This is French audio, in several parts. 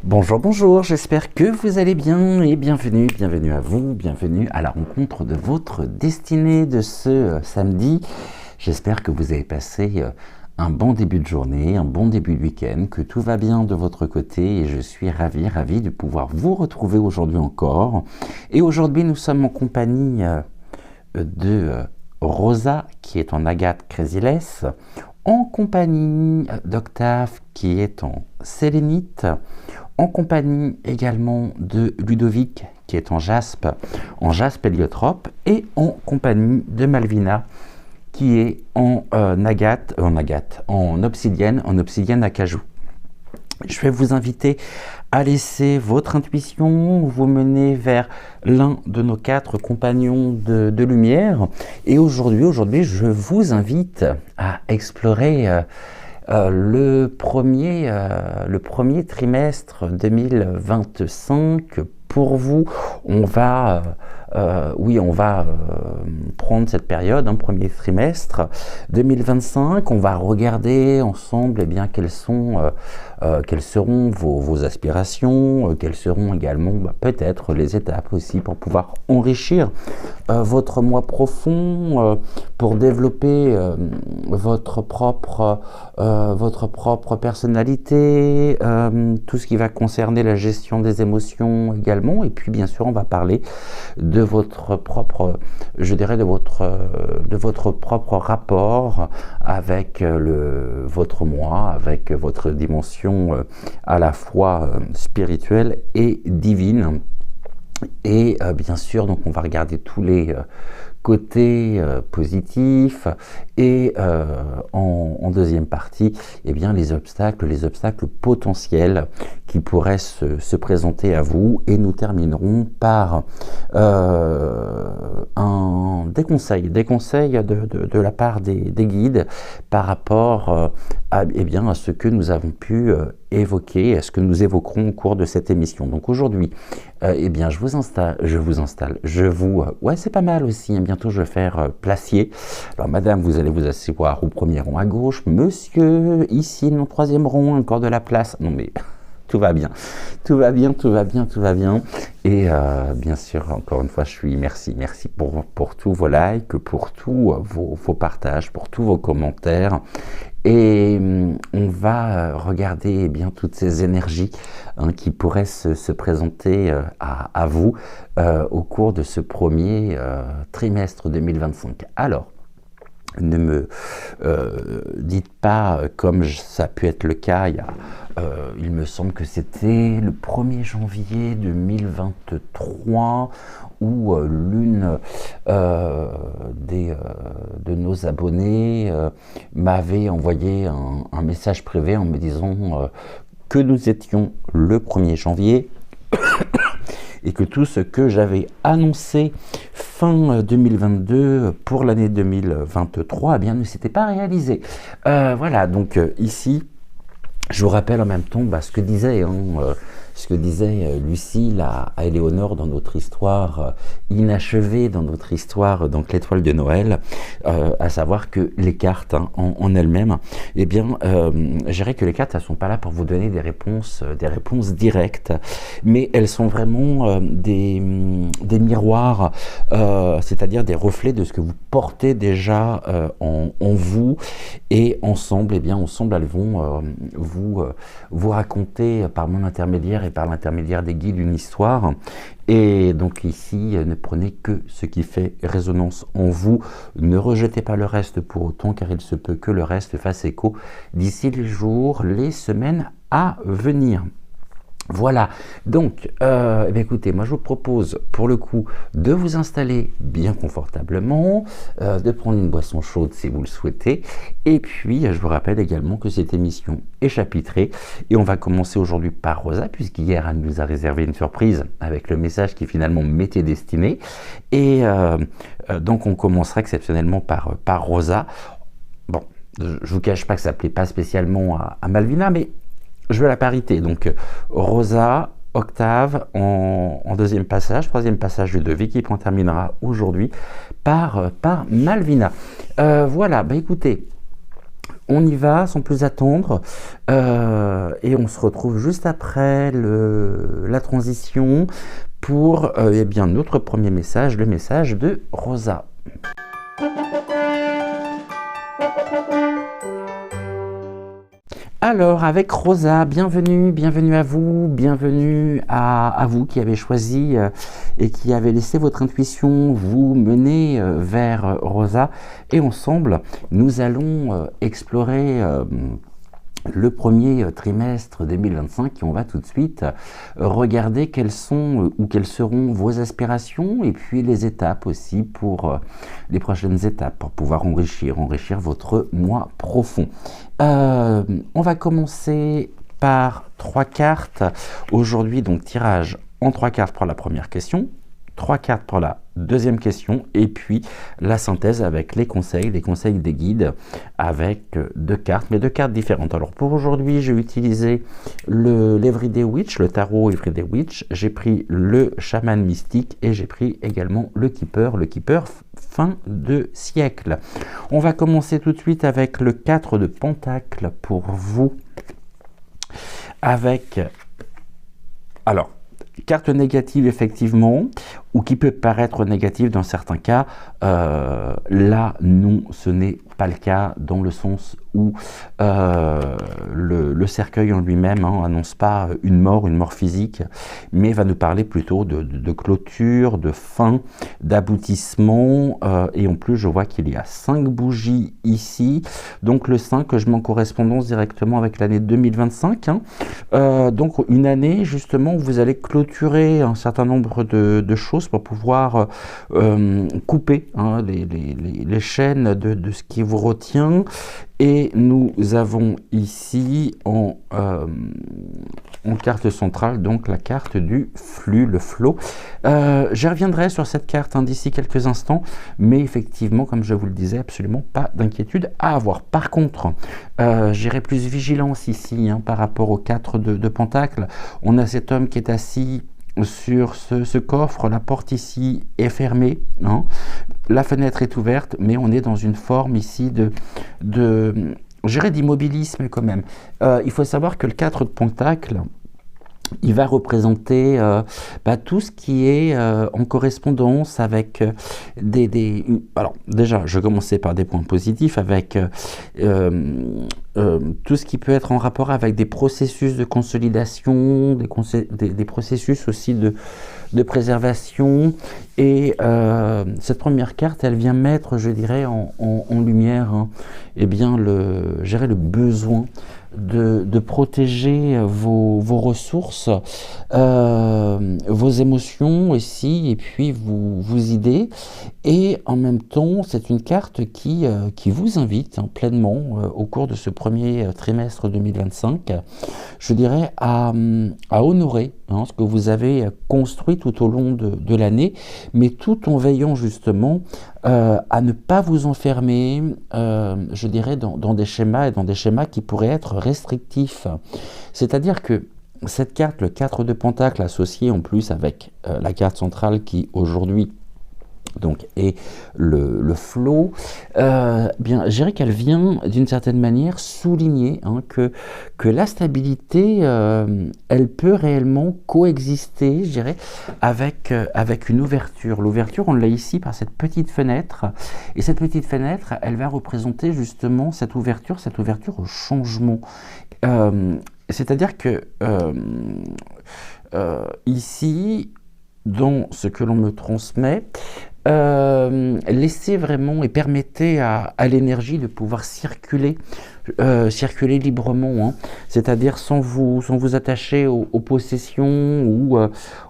Bonjour, bonjour, j'espère que vous allez bien et bienvenue à vous, bienvenue à la rencontre de votre destinée de ce samedi. J'espère que vous avez passé un bon début de journée, un bon début de week-end, que tout va bien de votre côté et je suis ravi de pouvoir vous retrouver aujourd'hui encore. Et aujourd'hui, nous sommes en compagnie de Rosa qui est en agate Crésilès, en compagnie d'Octave qui est en sélénite, en compagnie également de Ludovic qui est en jaspe héliotrope et en compagnie de Malvina qui est en obsidienne acajou. Je vais vous inviter à laisser votre intuition vous mener vers l'un de nos 4 compagnons de lumière. Et aujourd'hui, je vous invite à explorer le premier trimestre 2025. Pour vous, on va prendre cette période, premier trimestre 2025. On va regarder ensemble quelles seront vos aspirations, quelles seront également peut-être les étapes aussi pour pouvoir enrichir votre moi profond, pour développer votre propre personnalité, tout ce qui va concerner la gestion des émotions également. Et puis bien sûr, on va parler de votre propre, de votre propre rapport avec votre moi, avec votre dimension à la fois spirituelle et divine. Et bien sûr, donc on va regarder tous les côtés positifs et en deuxième partie, les obstacles potentiels qui pourraient se présenter à vous, et nous terminerons par des conseils de la part des guides par rapport à ce que nous avons pu évoquer, à ce que nous évoquerons au cours de cette émission. Donc aujourd'hui, c'est pas mal aussi, bientôt je vais faire placier. Alors madame, vous allez vous asseoir au premier rang à gauche, monsieur, ici dans le 3e rang, encore de la place. Non mais tout va bien. Et bien sûr, encore une fois, merci pour tous vos likes, pour tous vos partages, pour tous vos commentaires. Et on va regarder toutes ces énergies qui pourraient se présenter à vous au cours de ce premier trimestre 2025. Alors, ne me dites pas, comme ça a pu être le cas il me semble que c'était le 1er janvier 2023 où l'une de nos abonnés m'avait envoyé un message privé en me disant que nous étions le 1er janvier et que tout ce que j'avais annoncé fin 2022 pour l'année 2023 ne s'était pas réalisé. Voilà, donc ici, je vous rappelle en même temps ce que disait Lucille à Éléonore dans notre histoire inachevée, dans notre histoire donc l'étoile de Noël, à savoir que les cartes en elles-mêmes, je dirais que les cartes, elles sont pas là pour vous donner des réponses directes, mais elles sont vraiment des miroirs, c'est-à-dire des reflets de ce que vous portez déjà en vous, et ensemble, elles vont vous raconter par mon intermédiaire et par l'intermédiaire des guides une histoire. Et donc ici, ne prenez que ce qui fait résonance en vous. Ne rejetez pas le reste pour autant, car il se peut que le reste fasse écho d'ici les jours, les semaines à venir. Voilà, donc écoutez, moi je vous propose pour le coup de vous installer bien confortablement, de prendre une boisson chaude si vous le souhaitez, et puis je vous rappelle également que cette émission est chapitrée, et on va commencer aujourd'hui par Rosa, puisqu'hier elle nous a réservé une surprise avec le message qui finalement m'était destiné, et donc on commencera exceptionnellement par Rosa. Bon, je vous cache pas que ça ne plaît pas spécialement à Malvina, mais je veux la parité, donc Rosa, Octave en deuxième passage, troisième passage Ludovic, et puis on terminera aujourd'hui par Malvina. Voilà, écoutez, On y va sans plus attendre et on se retrouve juste après la transition pour eh bien, notre premier message, le message de Rosa. Alors, avec Rosa, bienvenue à vous, bienvenue à vous qui avez choisi et qui avez laissé votre intuition vous mener vers Rosa. Et ensemble, nous allons explorer le premier trimestre 2025 et on va tout de suite regarder quelles sont ou quelles seront vos aspirations et puis les étapes aussi pour les prochaines étapes pour pouvoir enrichir votre moi profond. On va commencer par 3 cartes. Aujourd'hui, donc tirage en 3 cartes pour la première question, 3 cartes pour la deuxième question et puis la synthèse avec les conseils des guides avec 2 cartes, mais 2 cartes différentes. Alors pour aujourd'hui, j'ai utilisé l'Everyday Witch, le tarot Everyday Witch, j'ai pris le chaman mystique et j'ai pris également le keeper fin de siècle. On va commencer tout de suite avec le 4 de Pentacle pour vous. Avec... Alors, carte négative effectivement, ou qui peut paraître négative dans certains cas. Là, non, ce n'est pas le cas dans le sens où le cercueil en lui-même annonce pas une mort physique, mais va nous parler plutôt de clôture, de fin, d'aboutissement. Et en plus, je vois qu'il y a 5 bougies ici. Donc le 5, je mets en correspondance directement avec l'année 2025. Donc une année justement où vous allez clôturer un certain nombre de choses pour pouvoir couper les chaînes de ce qui vous retient. Et nous avons ici en carte centrale donc la carte du flux, le flow. Je reviendrai sur cette carte d'ici quelques instants, mais effectivement, comme je vous le disais, absolument pas d'inquiétude à avoir. Par contre, j'irai plus vigilance ici par rapport au 4 de Pentacle. On a cet homme qui est assis sur ce coffre, la porte ici est fermée, la fenêtre est ouverte, mais on est dans une forme ici d'immobilisme quand même. Il faut savoir que le 4 de Pentacle, il va représenter tout ce qui est en correspondance avec Alors déjà, je commençais par des points positifs avec tout ce qui peut être en rapport avec des processus de consolidation, des processus aussi de préservation. Et cette première carte, elle vient mettre, je dirais, en lumière eh bien, le besoin de protéger vos ressources, vos émotions aussi, et puis vos idées. Et en même temps, c'est une carte qui vous invite pleinement au cours de ce premier trimestre 2025, je dirais, à honorer ce que vous avez construit tout au long de l'année, mais tout en veillant justement à ne pas vous enfermer, je dirais, dans des schémas qui pourraient être restrictifs. C'est-à-dire que cette carte, le 4 de Pentacle, associé en plus avec la carte centrale qui aujourd'hui donc et le flow, bien, je dirais qu'elle vient d'une certaine manière souligner que la stabilité, elle peut réellement coexister, je dirais, avec une ouverture. L'ouverture, on l'a ici par cette petite fenêtre, et cette petite fenêtre, elle va représenter justement cette ouverture au changement. C'est-à-dire que ici, dans ce que l'on me transmet, laissez vraiment et permettez à l'énergie de pouvoir circuler librement, c'est-à-dire sans vous attacher aux possessions ou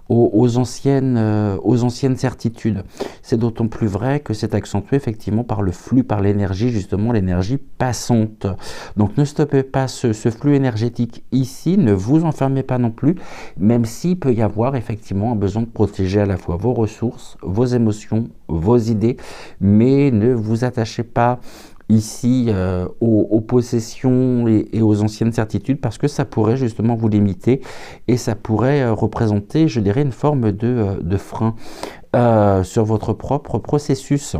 aux anciennes certitudes. C'est d'autant plus vrai que c'est accentué effectivement par le flux, par l'énergie, justement l'énergie passante. Donc ne stoppez pas ce flux énergétique ici, ne vous enfermez pas non plus, même s'il peut y avoir effectivement un besoin de protéger à la fois vos ressources, vos émotions, vos idées, mais ne vous attachez pas ici aux possessions et aux anciennes certitudes, parce que ça pourrait justement vous limiter et ça pourrait représenter, je dirais, une forme de frein sur votre propre processus.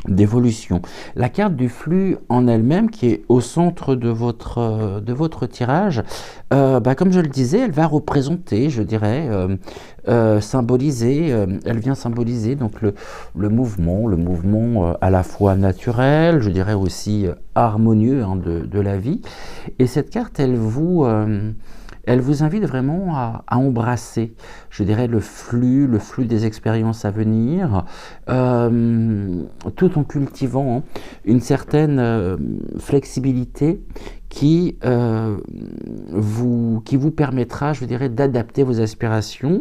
d'évolution. La carte du flux en elle-même, qui est au centre de votre tirage, comme je le disais, elle va représenter, je dirais, symboliser, elle vient symboliser donc le mouvement à la fois naturel, je dirais aussi harmonieux hein, de la vie. Et cette carte, elle vous invite vraiment à embrasser, je dirais, le flux des expériences à venir, tout en cultivant hein, une certaine flexibilité qui vous permettra, je dirais, d'adapter vos aspirations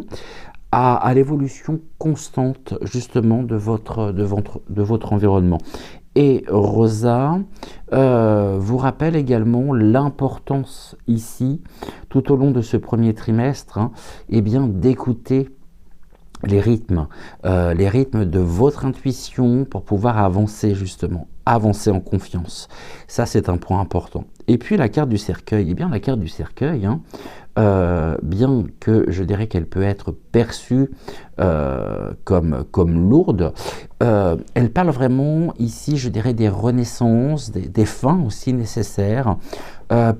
à l'évolution constante justement de votre environnement. Et Rosa vous rappelle également l'importance ici, tout au long de ce premier trimestre, hein, eh bien, d'écouter les rythmes de votre intuition pour pouvoir avancer justement, avancer en confiance. Ça, c'est un point important. Et puis la carte du cercueil, eh bien la carte du cercueil, hein, bien que je dirais qu'elle peut être perçue comme lourde, elle parle vraiment ici, je dirais, des renaissances, des fins aussi nécessaires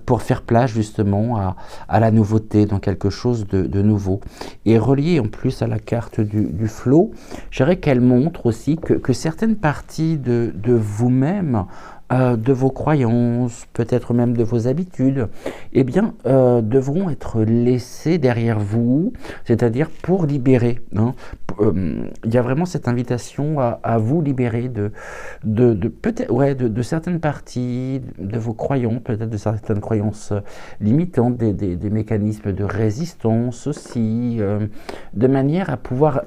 pour faire place justement à la nouveauté, dans quelque chose de nouveau. Et relié en plus à la carte du flot, je dirais qu'elle montre aussi que certaines parties de vous-même, de vos croyances, peut-être même de vos habitudes, eh bien, devront être laissées derrière vous, c'est-à-dire pour libérer. Hein. Il y a vraiment cette invitation à vous libérer peut-être, ouais, de certaines parties de vos croyances, peut-être de certaines croyances limitantes, des mécanismes de résistance aussi, de manière à pouvoir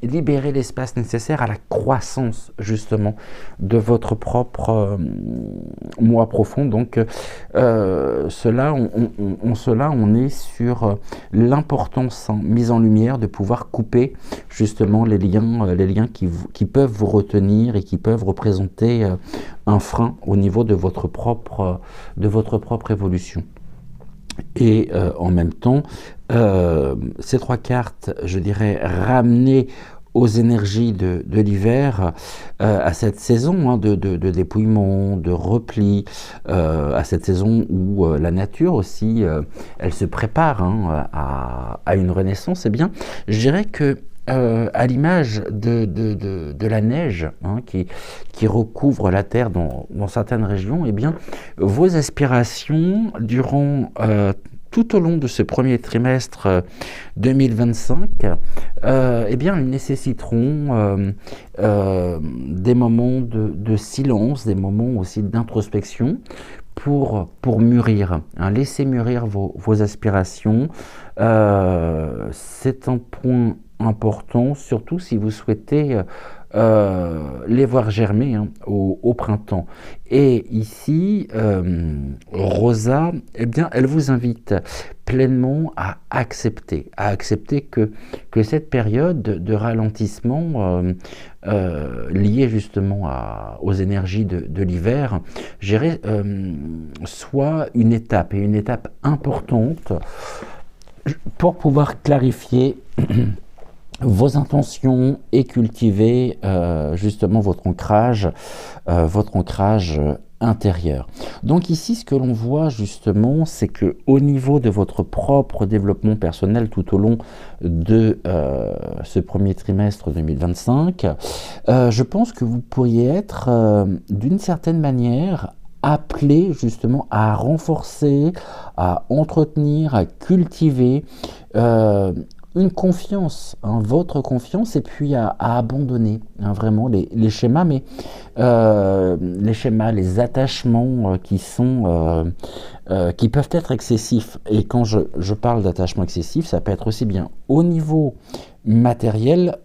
libérer l'espace nécessaire à la croissance justement de votre propre moi profond. Donc cela, on est sur l'importance hein, mise en lumière de pouvoir couper justement les liens qui peuvent vous retenir et qui peuvent représenter un frein au niveau de votre propre évolution. Et en même temps, ces trois cartes, je dirais, ramenées aux énergies de l'hiver, à cette saison hein, de dépouillement, de repli, à cette saison où la nature aussi, elle se prépare hein, à une renaissance, eh bien, je dirais que à l'image de la neige hein, qui recouvre la terre dans certaines régions, eh bien, vos aspirations durant tout au long de ce premier trimestre 2025, eh bien, elles nécessiteront des moments de silence, des moments aussi d'introspection pour mûrir, hein, laisser mûrir vos aspirations. C'est un point important, surtout si vous souhaitez les voir germer hein, au printemps. Et ici, Rosa, eh bien, elle vous invite pleinement à accepter que cette période de ralentissement liée justement aux énergies de l'hiver, soit une étape, et une étape importante pour pouvoir clarifier vos intentions et cultiver justement votre ancrage intérieur. Donc ici, ce que l'on voit justement, c'est que au niveau de votre propre développement personnel tout au long de ce premier trimestre 2025, je pense que vous pourriez être d'une certaine manière appelé justement à renforcer, à entretenir, à cultiver une confiance, hein, votre confiance, et puis à abandonner hein, vraiment les schémas, mais les schémas, les attachements qui peuvent être excessifs. Et quand je parle d'attachement excessif, ça peut être aussi bien au niveau matériel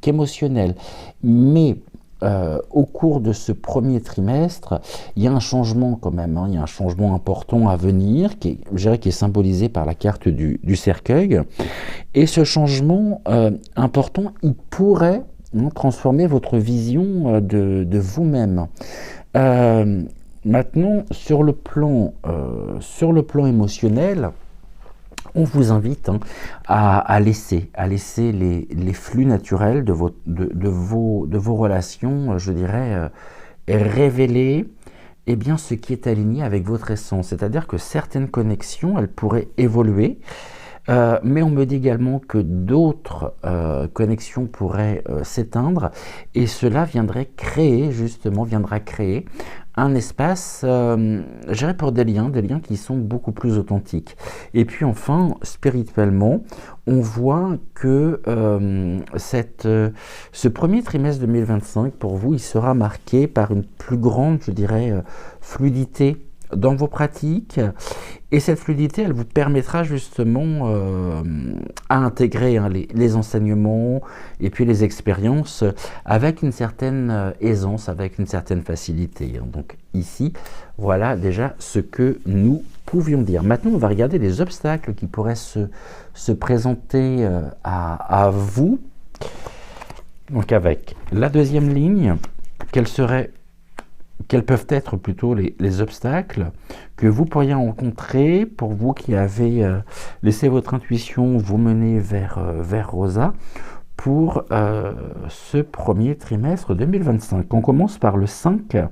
qu'émotionnel. Mais au cours de ce premier trimestre, il y a un changement quand même, hein, il y a un changement important à venir, je dirais, qui est symbolisé par la carte du cercueil. Et ce changement important, il pourrait hein, transformer votre vision de vous-même. Maintenant, sur le plan émotionnel, On vous invite à laisser les flux naturels de vos relations, je dirais, révéler bien, ce qui est aligné avec votre essence. C'est-à-dire que certaines connexions, elles pourraient évoluer, mais on me dit également que d'autres connexions pourraient s'éteindre, et cela viendra créer un espace, je dirais, pour des liens qui sont beaucoup plus authentiques. Et puis enfin, spirituellement, on voit que ce premier trimestre 2025, pour vous, il sera marqué par une plus grande, je dirais, fluidité dans vos pratiques, et cette fluidité, elle vous permettra justement à intégrer les enseignements et puis les expériences avec une certaine aisance, avec une certaine facilité. Donc ici, voilà déjà ce que nous pouvions dire. Maintenant, on va regarder les obstacles qui pourraient se présenter à vous. Donc avec la deuxième ligne, quels peuvent être plutôt les obstacles que vous pourriez rencontrer, pour vous qui avez laissé votre intuition vous mener vers Rosa, pour ce premier trimestre 2025. On commence par le 5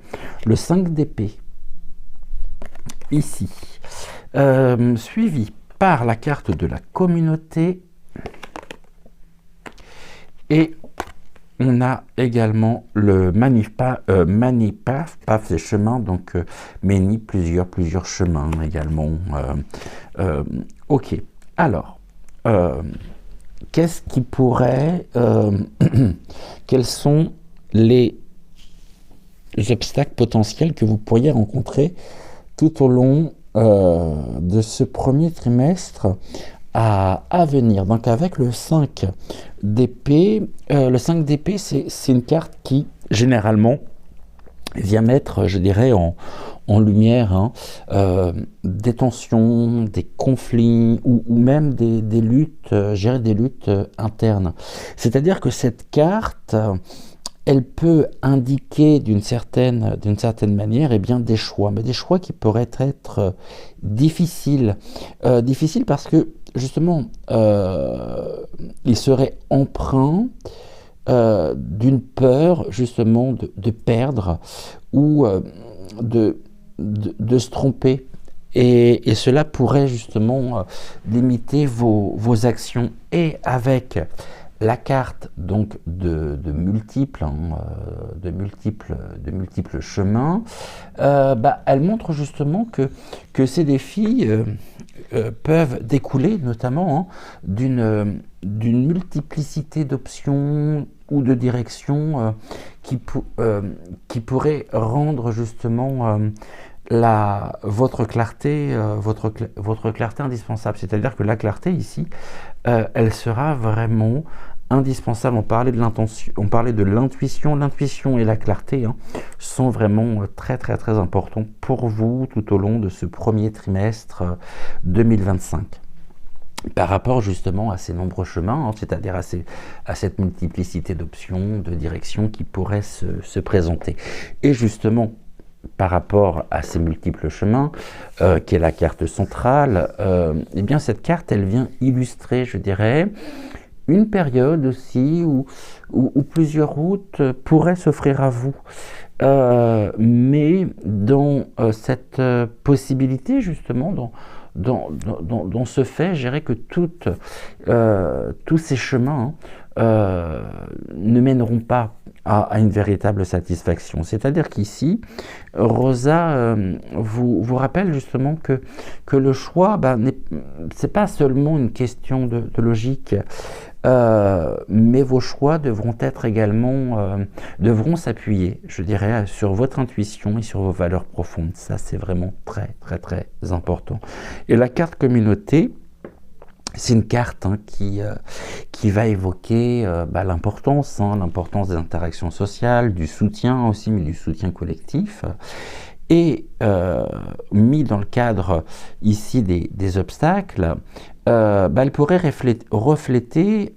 d'épée, ici, suivi par la carte de la communauté, et on a également le Many Paths, des chemins, donc Many, plusieurs chemins également. Ok, alors, qu'est-ce qui pourrait, quels sont les obstacles potentiels que vous pourriez rencontrer tout au long de ce premier trimestre à venir? Donc avec le 5 d'épée, c'est une carte qui généralement vient mettre, je dirais, en lumière des tensions, des conflits, ou même des luttes, des luttes internes. C'est-à-dire que cette carte, elle peut indiquer d'une certaine manière des choix, mais des choix qui pourraient être difficiles. Difficiles parce que justement, il serait empreint d'une peur justement de perdre, ou de se tromper, et cela pourrait justement limiter vos actions. Et avec la carte donc de multiples chemins, elle montre justement que ces défis peuvent découler notamment d'une multiplicité d'options ou de directions qui pourraient rendre justement votre clarté indispensable. C'est-à-dire que la clarté ici, elle sera vraiment indispensable. On parlait de l'intuition. L'intuition et la clarté sont vraiment très très très importants pour vous tout au long de ce premier trimestre 2025. Par rapport justement à ces nombreux chemins, c'est-à-dire à cette multiplicité d'options, de directions qui pourraient se présenter. Et justement, par rapport à ces multiples chemins, qui est la carte centrale, bien cette carte, elle vient illustrer, je dirais, une période aussi où plusieurs routes pourraient s'offrir à vous. Mais dans cette possibilité, justement, dans ce fait, je dirais que tous ces chemins ne mèneront pas à une véritable satisfaction. C'est-à-dire qu'ici, Rosa vous rappelle justement que le choix, c'est pas seulement une question de logique, mais vos choix devront être également, devront s'appuyer, je dirais, sur votre intuition et sur vos valeurs profondes. Ça, c'est vraiment très, très, très important. Et la carte communauté, c'est une carte qui va évoquer l'importance des interactions sociales, du soutien aussi, mais du soutien collectif. Et mis dans le cadre ici des obstacles, elle pourrait refléter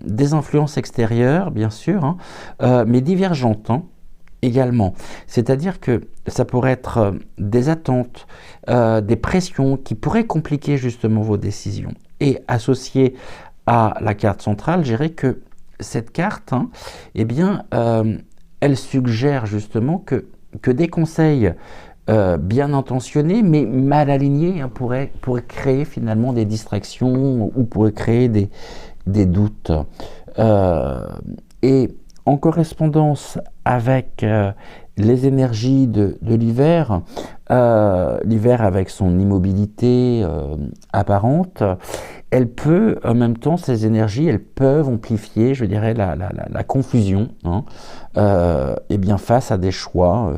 des influences extérieures, bien sûr, mais divergentes, également. C'est-à-dire que ça pourrait être des attentes, des pressions qui pourraient compliquer justement vos décisions. Et associé à la carte centrale, je dirais que cette carte, hein, eh bien, elle suggère justement que des conseils bien intentionnés, mais mal alignés, hein, pourraient créer finalement des distractions ou pourraient créer des doutes. Et en correspondance avec les énergies de l'hiver, l'hiver avec son immobilité apparente, elle peut, en même temps, ces énergies, elles peuvent amplifier, je dirais, la confusion, hein, et bien face à des choix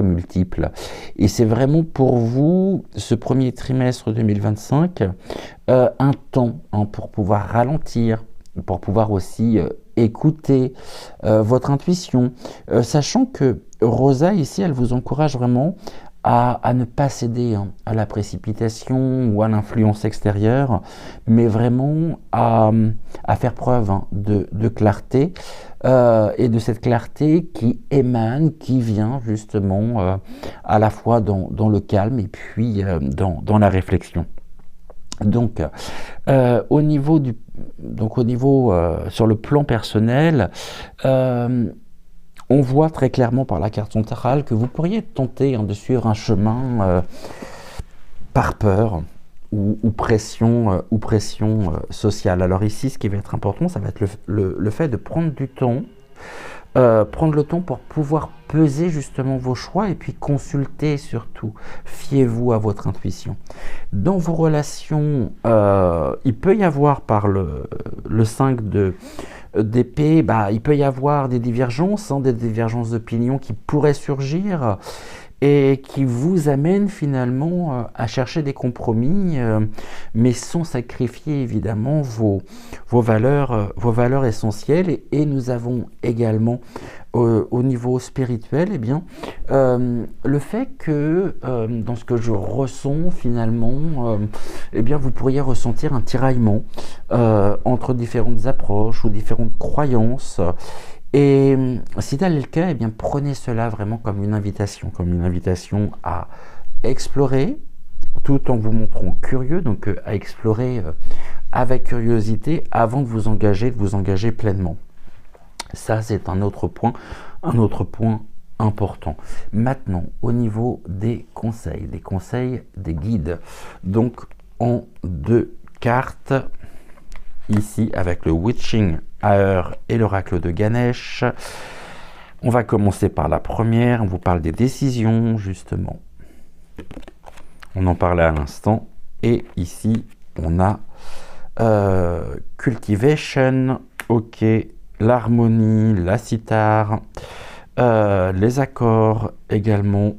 multiples. Et c'est vraiment pour vous, ce premier trimestre 2025, un temps, hein, pour pouvoir ralentir, pour pouvoir aussi écouter votre intuition, sachant que Rosa, ici, elle vous encourage vraiment à ne pas céder, hein, à la précipitation ou à l'influence extérieure, mais vraiment à faire preuve, hein, de clarté, et de cette clarté qui émane, qui vient justement à la fois dans le calme et puis dans la réflexion. Donc, au niveau sur le plan personnel, on voit très clairement par la carte centrale que vous pourriez tenter, hein, de suivre un chemin par peur ou pression sociale. Alors ici, ce qui va être important, ça va être le fait de prendre du temps, prendre le temps pour pouvoir peser justement vos choix et puis consulter surtout. Fiez-vous à votre intuition. Dans vos relations, il peut y avoir par le 5 d'épée, il peut y avoir des divergences, hein, des divergences d'opinion qui pourraient surgir et qui vous amènent finalement à chercher des compromis, mais sans sacrifier évidemment vos valeurs essentielles. Et nous avons également au niveau spirituel, eh bien, le fait que dans ce que je ressens finalement, eh bien, vous pourriez ressentir un tiraillement entre différentes approches ou différentes croyances. Et si tel est le cas, eh bien, prenez cela vraiment comme une invitation à explorer, tout en vous montrant curieux, donc à explorer avec curiosité avant de vous engager pleinement. Ça, c'est un autre point important. Maintenant, au niveau des conseils, des guides, donc en 2 cartes, ici avec le Witching Hour et l'oracle de Ganesh. On va commencer par la première, on vous parle des décisions justement. On en parlait à l'instant. Et ici, on a Cultivation, ok, l'harmonie, la cithare, les accords également.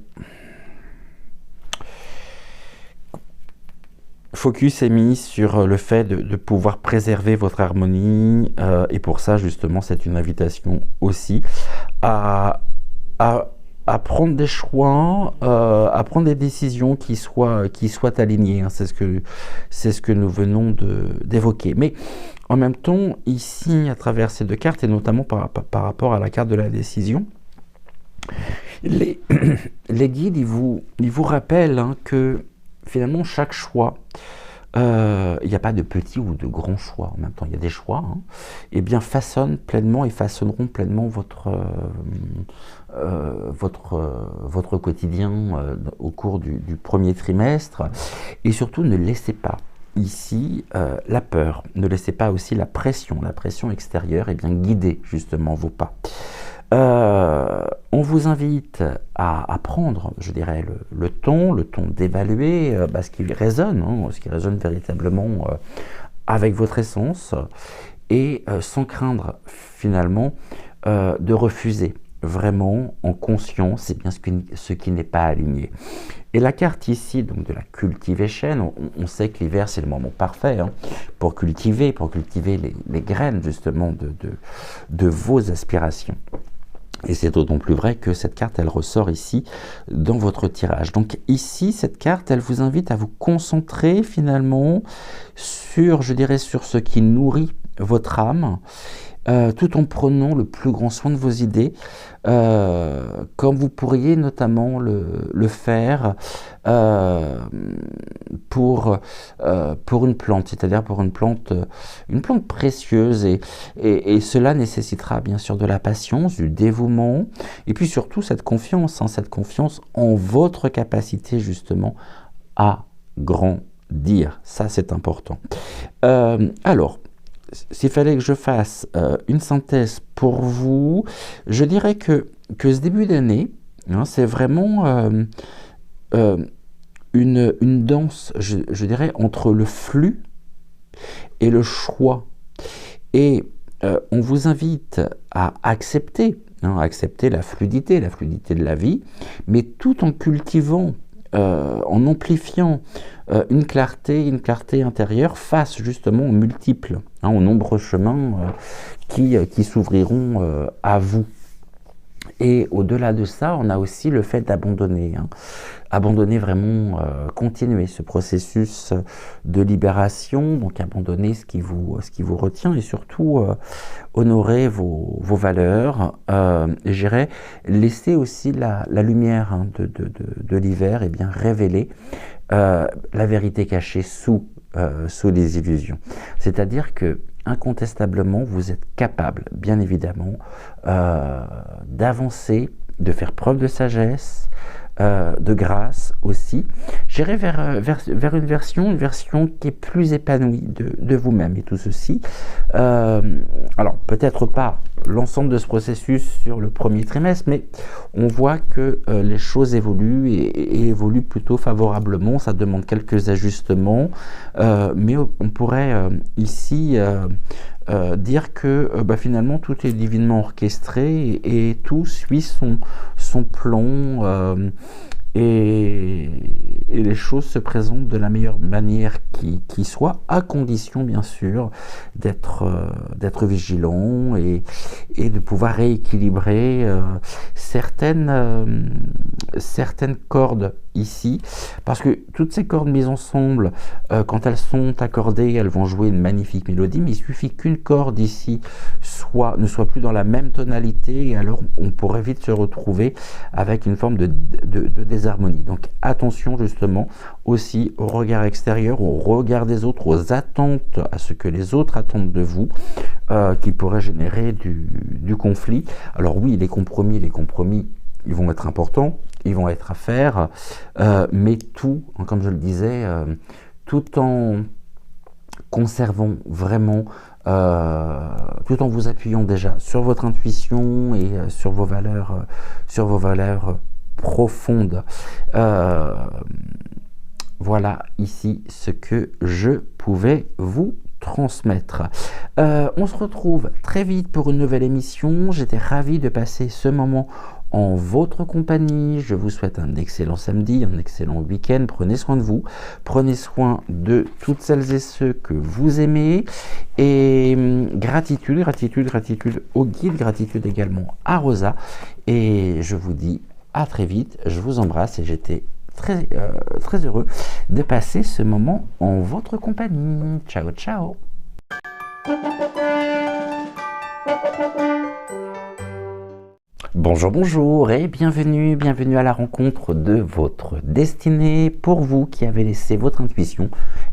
Focus est mis sur le fait de pouvoir préserver votre harmonie, et pour ça justement c'est une invitation aussi à prendre des choix, à prendre des décisions qui soient alignées, hein. C'est ce que nous venons d'évoquer. Mais en même temps, ici, à travers ces 2 cartes, et notamment par rapport à la carte de la décision, les guides, ils vous rappellent, hein, que finalement, chaque choix, il n'y a pas de petits ou de grands choix en même temps, il y a des choix, hein, et bien façonneront pleinement votre quotidien au cours du premier trimestre. Et surtout, ne laissez pas ici la peur, ne laissez pas aussi la pression extérieure, et bien guider justement vos pas. On vous invite à prendre, je dirais, le ton d'évaluer ce qui résonne, hein, ce qui résonne véritablement avec votre essence, et sans craindre finalement de refuser vraiment en conscience, c'est bien ce qui n'est pas aligné. Et la carte ici, donc de la cultivation, on sait que l'hiver c'est le moment parfait, hein, pour cultiver les graines justement de vos aspirations. Et c'est d'autant plus vrai que cette carte, elle ressort ici dans votre tirage. Donc ici, cette carte, elle vous invite à vous concentrer finalement sur, je dirais, sur ce qui nourrit votre âme, tout en prenant le plus grand soin de vos idées, comme vous pourriez notamment le faire euh, pour une plante, c'est-à-dire pour une plante précieuse, et cela nécessitera bien sûr de la patience, du dévouement, et puis surtout cette confiance en votre capacité justement à grandir. Ça, c'est important. Alors, s'il fallait que je fasse une synthèse pour vous, je dirais que ce début d'année, hein, c'est vraiment une danse, je dirais, entre le flux et le choix. Et on vous invite à accepter, hein, accepter la fluidité de la vie, mais tout en cultivant, en amplifiant une clarté intérieure face justement aux multiples, hein, aux nombreux chemins qui s'ouvriront à vous. Et au-delà de ça, on a aussi le fait d'abandonner, hein. Abandonner vraiment, continuer ce processus de libération, donc abandonner ce qui vous retient, et surtout honorer vos valeurs, et je dirais laisser aussi la lumière, hein, de l'hiver, et bien révéler la vérité cachée sous les illusions. C'est-à-dire que incontestablement, vous êtes capable, bien évidemment, d'avancer, de faire preuve de sagesse, de grâce aussi. J'irai vers une version qui est plus épanouie de vous-même, et tout ceci. Alors, peut-être pas l'ensemble de ce processus sur le premier trimestre, mais on voit que les choses évoluent, et évoluent plutôt favorablement. Ça demande quelques ajustements, mais on pourrait ici dire que finalement tout est divinement orchestré, et tout suit son plan, et les choses se présentent de la meilleure manière qui soit, à condition bien sûr d'être vigilant, et de pouvoir rééquilibrer certaines cordes ici, parce que toutes ces cordes mises ensemble, quand elles sont accordées, elles vont jouer une magnifique mélodie, mais il suffit qu'une corde ici ne soit plus dans la même tonalité, et alors on pourrait vite se retrouver avec une forme de désharmonie. Donc attention justement aussi au regard extérieur, au regard des autres, aux attentes, à ce que les autres attendent de vous, qui pourrait générer du conflit. Alors oui, les compromis, ils vont être importants, ils vont être à faire, mais tout, comme je le disais, tout en conservant vraiment, tout en vous appuyant déjà sur votre intuition et sur vos valeurs profondes. Voilà ici ce que je pouvais vous transmettre. On se retrouve très vite pour une nouvelle émission. J'étais ravi de passer ce moment en votre compagnie. Je vous souhaite un excellent samedi, un excellent week-end. Prenez soin de vous, prenez soin de toutes celles et ceux que vous aimez, et gratitude au guide, gratitude également à Rosa, et je vous dis à très vite. Je vous embrasse, et j'étais très heureux de passer ce moment en votre compagnie. Ciao, ciao. Bonjour et bienvenue à la rencontre de votre destinée. Pour vous qui avez laissé votre intuition,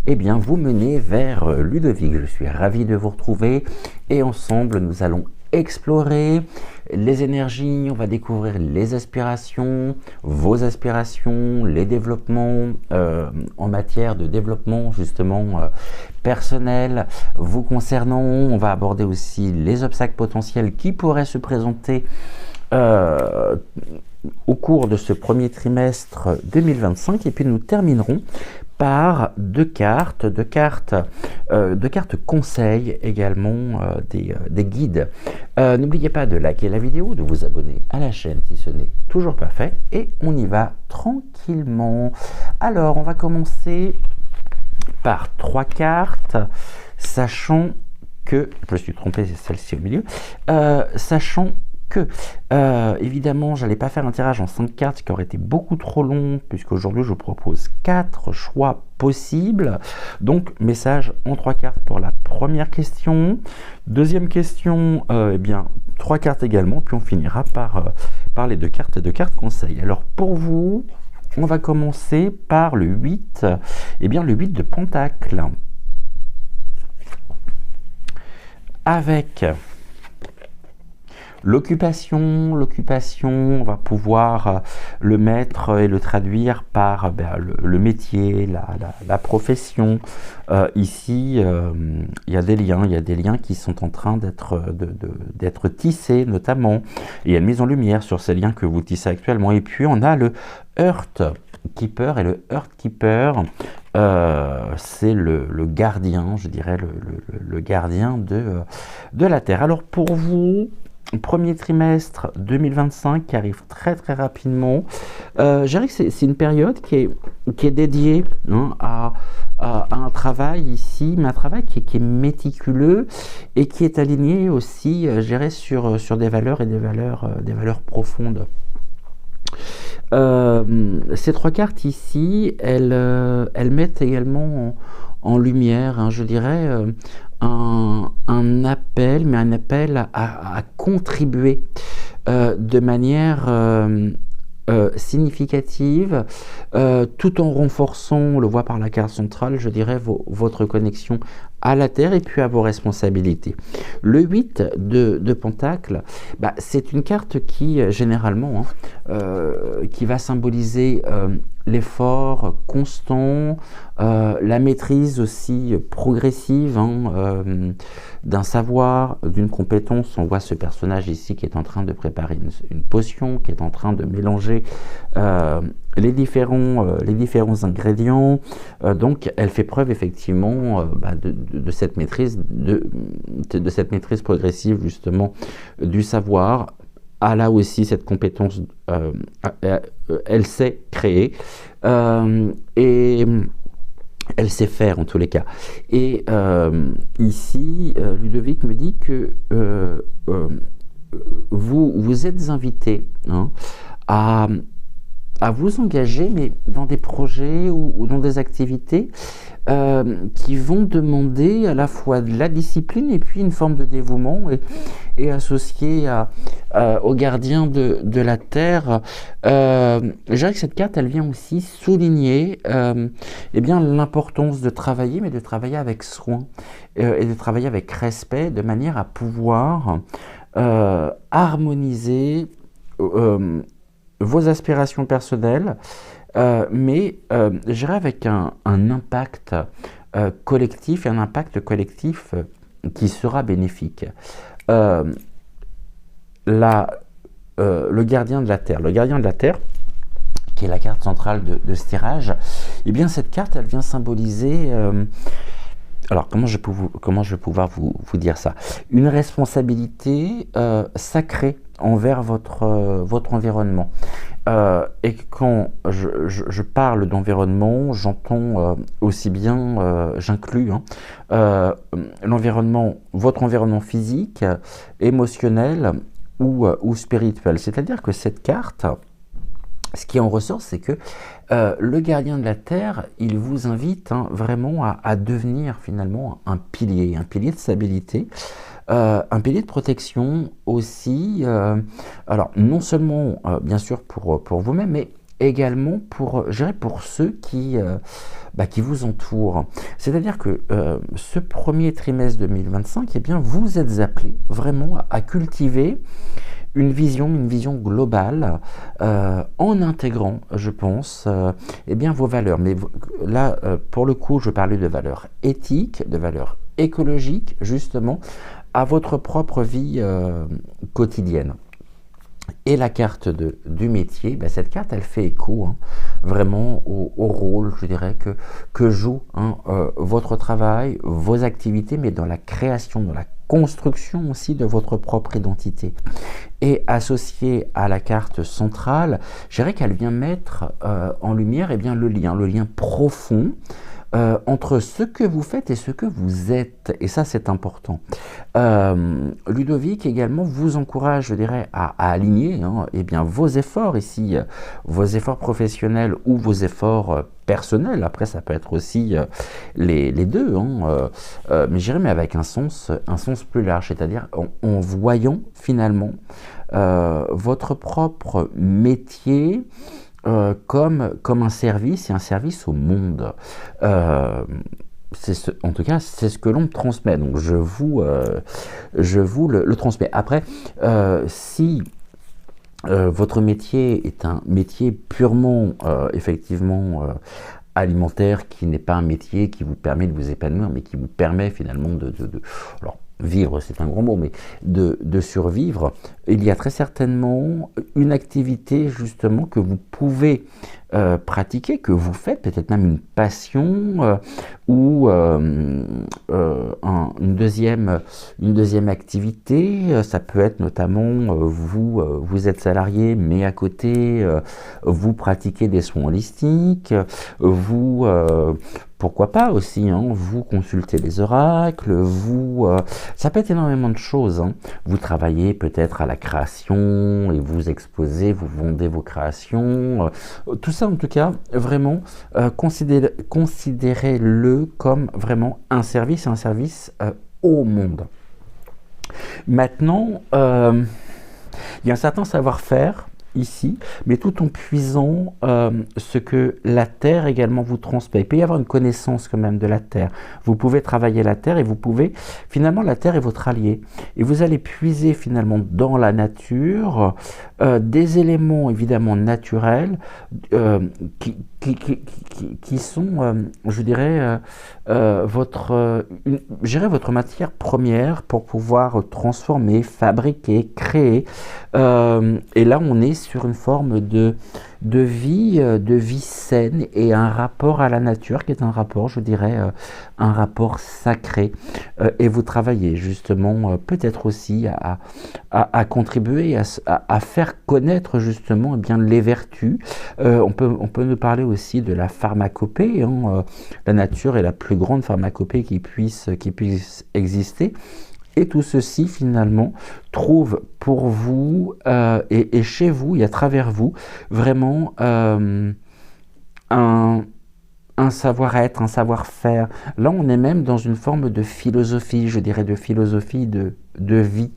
vous menez vers Ludovic. Je suis ravi de vous retrouver, et ensemble nous allons explorer les énergies, on va découvrir les aspirations, vos aspirations, les développements en matière de développement justement personnel vous concernant. On va aborder aussi les obstacles potentiels qui pourraient se présenter au cours de ce premier trimestre 2025, et puis nous terminerons par deux cartes conseils également, des guides. N'oubliez pas de liker la vidéo, de vous abonner à la chaîne si ce n'est toujours pas fait, et on y va tranquillement. Alors on va commencer par 3 cartes, sachant que, je me suis trompé, c'est celle-ci au milieu, sachant que, évidemment, j'allais pas faire un tirage en 5 cartes, ce qui aurait été beaucoup trop long, puisqu'aujourd'hui, je vous propose 4 choix possibles. Donc, message en 3 cartes pour la première question. Deuxième question, eh bien, 3 cartes également, puis on finira par les 2 cartes conseil. Alors, pour vous, on va commencer par le 8, eh bien, le 8 de Pentacle. Avec l'occupation, on va pouvoir le mettre et le traduire par le métier, la profession. Ici, il y a des liens qui sont en train d'être tissés, notamment. Il y a une mise en lumière sur ces liens que vous tissez actuellement. Et puis, on a le Heart Keeper, et le Heart Keeper, c'est le gardien, je dirais, le gardien de la Terre. Alors, pour vous, premier trimestre 2025 qui arrive très très rapidement. Je dirais que c'est une période qui est dédiée à un travail ici, mais un travail qui est méticuleux et qui est aligné aussi, je dirais, sur des valeurs et des valeurs profondes. Ces 3 cartes ici, elles mettent également en lumière, je dirais, un appel, mais un appel à contribuer de manière significative, tout en renforçant, on le voit par la carte centrale, je dirais, votre connexion à la Terre et puis à vos responsabilités. Le 8 de Pentacle, c'est une carte qui, généralement, qui va symboliser l'effort constant, la maîtrise aussi progressive d'un savoir, d'une compétence. On voit ce personnage ici qui est en train de préparer une potion, qui est en train de mélanger les différents ingrédients. Donc, elle fait preuve effectivement de cette maîtrise, de cette maîtrise progressive justement du savoir. Là aussi cette compétence, elle sait créer et elle sait faire en tous les cas. Et ici, Ludovic me dit que vous êtes invité à vous engager, mais dans des projets ou dans des activités qui vont demander à la fois de la discipline et puis une forme de dévouement et associé au gardien de la Terre. Je dirais que cette carte, elle vient aussi souligner l'importance de travailler, mais de travailler avec soin et de travailler avec respect, de manière à pouvoir harmoniser vos aspirations personnelles, mais je dirais avec un impact collectif, et un impact collectif qui sera bénéfique. Le gardien de la Terre, qui est la carte centrale de ce tirage, eh bien cette carte, elle vient symboliser... alors, comment je vais pouvoir vous dire ça? Une responsabilité sacrée envers votre environnement. Et quand je parle d'environnement, j'entends aussi bien, j'inclus l'environnement, votre environnement physique, émotionnel ou spirituel. C'est-à-dire que cette carte, ce qui en ressort, c'est que le gardien de la Terre, il vous invite vraiment à devenir finalement un pilier de stabilité, un pilier de protection aussi, alors non seulement bien sûr pour vous-même, mais également pour ceux qui vous entourent. C'est-à-dire que ce premier trimestre 2025, eh bien, vous êtes appelés vraiment à cultiver une vision globale en intégrant, je pense, vos valeurs. Mais là, pour le coup, je parlais de valeurs éthiques, de valeurs écologiques, justement, à votre propre vie quotidienne. Et la carte du métier, cette carte, elle fait écho vraiment au rôle, je dirais, que joue votre travail, vos activités, mais dans la création, dans la construction aussi de votre propre identité. Et associée à la carte centrale, je dirais qu'elle vient mettre en lumière le lien profond entre ce que vous faites et ce que vous êtes. Et ça, c'est important. Ludovic également vous encourage, je dirais, à aligner eh bien, vos efforts ici, vos efforts professionnels ou vos efforts personnels. Après, ça peut être aussi les deux, mais je dirais, mais avec un sens plus large, c'est-à-dire en voyant finalement votre propre métier comme un service et un service au monde. En tout cas, c'est ce que l'on me transmet. Donc, je vous le transmets. Après, si votre métier est un métier purement, effectivement, alimentaire, qui n'est pas un métier qui vous permet de vous épanouir, mais qui vous permet finalement alors, vivre, c'est un grand mot, mais de survivre, il y a très certainement une activité justement que vous pouvez pratiquer, que vous faites, peut-être même une passion ou une deuxième activité. Ça peut être notamment, vous êtes salarié, mais à côté, vous pratiquez des soins holistiques, vous... pourquoi pas aussi, vous consultez les oracles, ça peut être énormément de choses. Vous travaillez peut-être à la création et vous exposez, vous vendez vos créations. Tout ça, en tout cas, vraiment, considérez-le comme vraiment un service au monde. Maintenant, il y a un certain savoir-faire ici, mais tout en puisant ce que la Terre également vous transmet. Il peut y avoir une connaissance quand même de la Terre. Vous pouvez travailler la Terre et vous pouvez, finalement, la Terre est votre allié. Et vous allez puiser finalement dans la nature des éléments évidemment naturels qui sont, je dirais, votre matière première pour pouvoir transformer, fabriquer, créer. Et là, on est sur une forme de vie saine et un rapport à la nature qui est un rapport, je dirais, un rapport sacré. Et vous travaillez justement peut-être aussi à contribuer à faire connaître justement bien les vertus. On peut nous parler aussi de la pharmacopée. La nature est la plus grande pharmacopée qui puisse exister. Et tout ceci, finalement, trouve pour vous et chez vous et à travers vous vraiment un savoir-être, un savoir-faire. Là, on est même dans une forme de philosophie, je dirais, de philosophie de vie.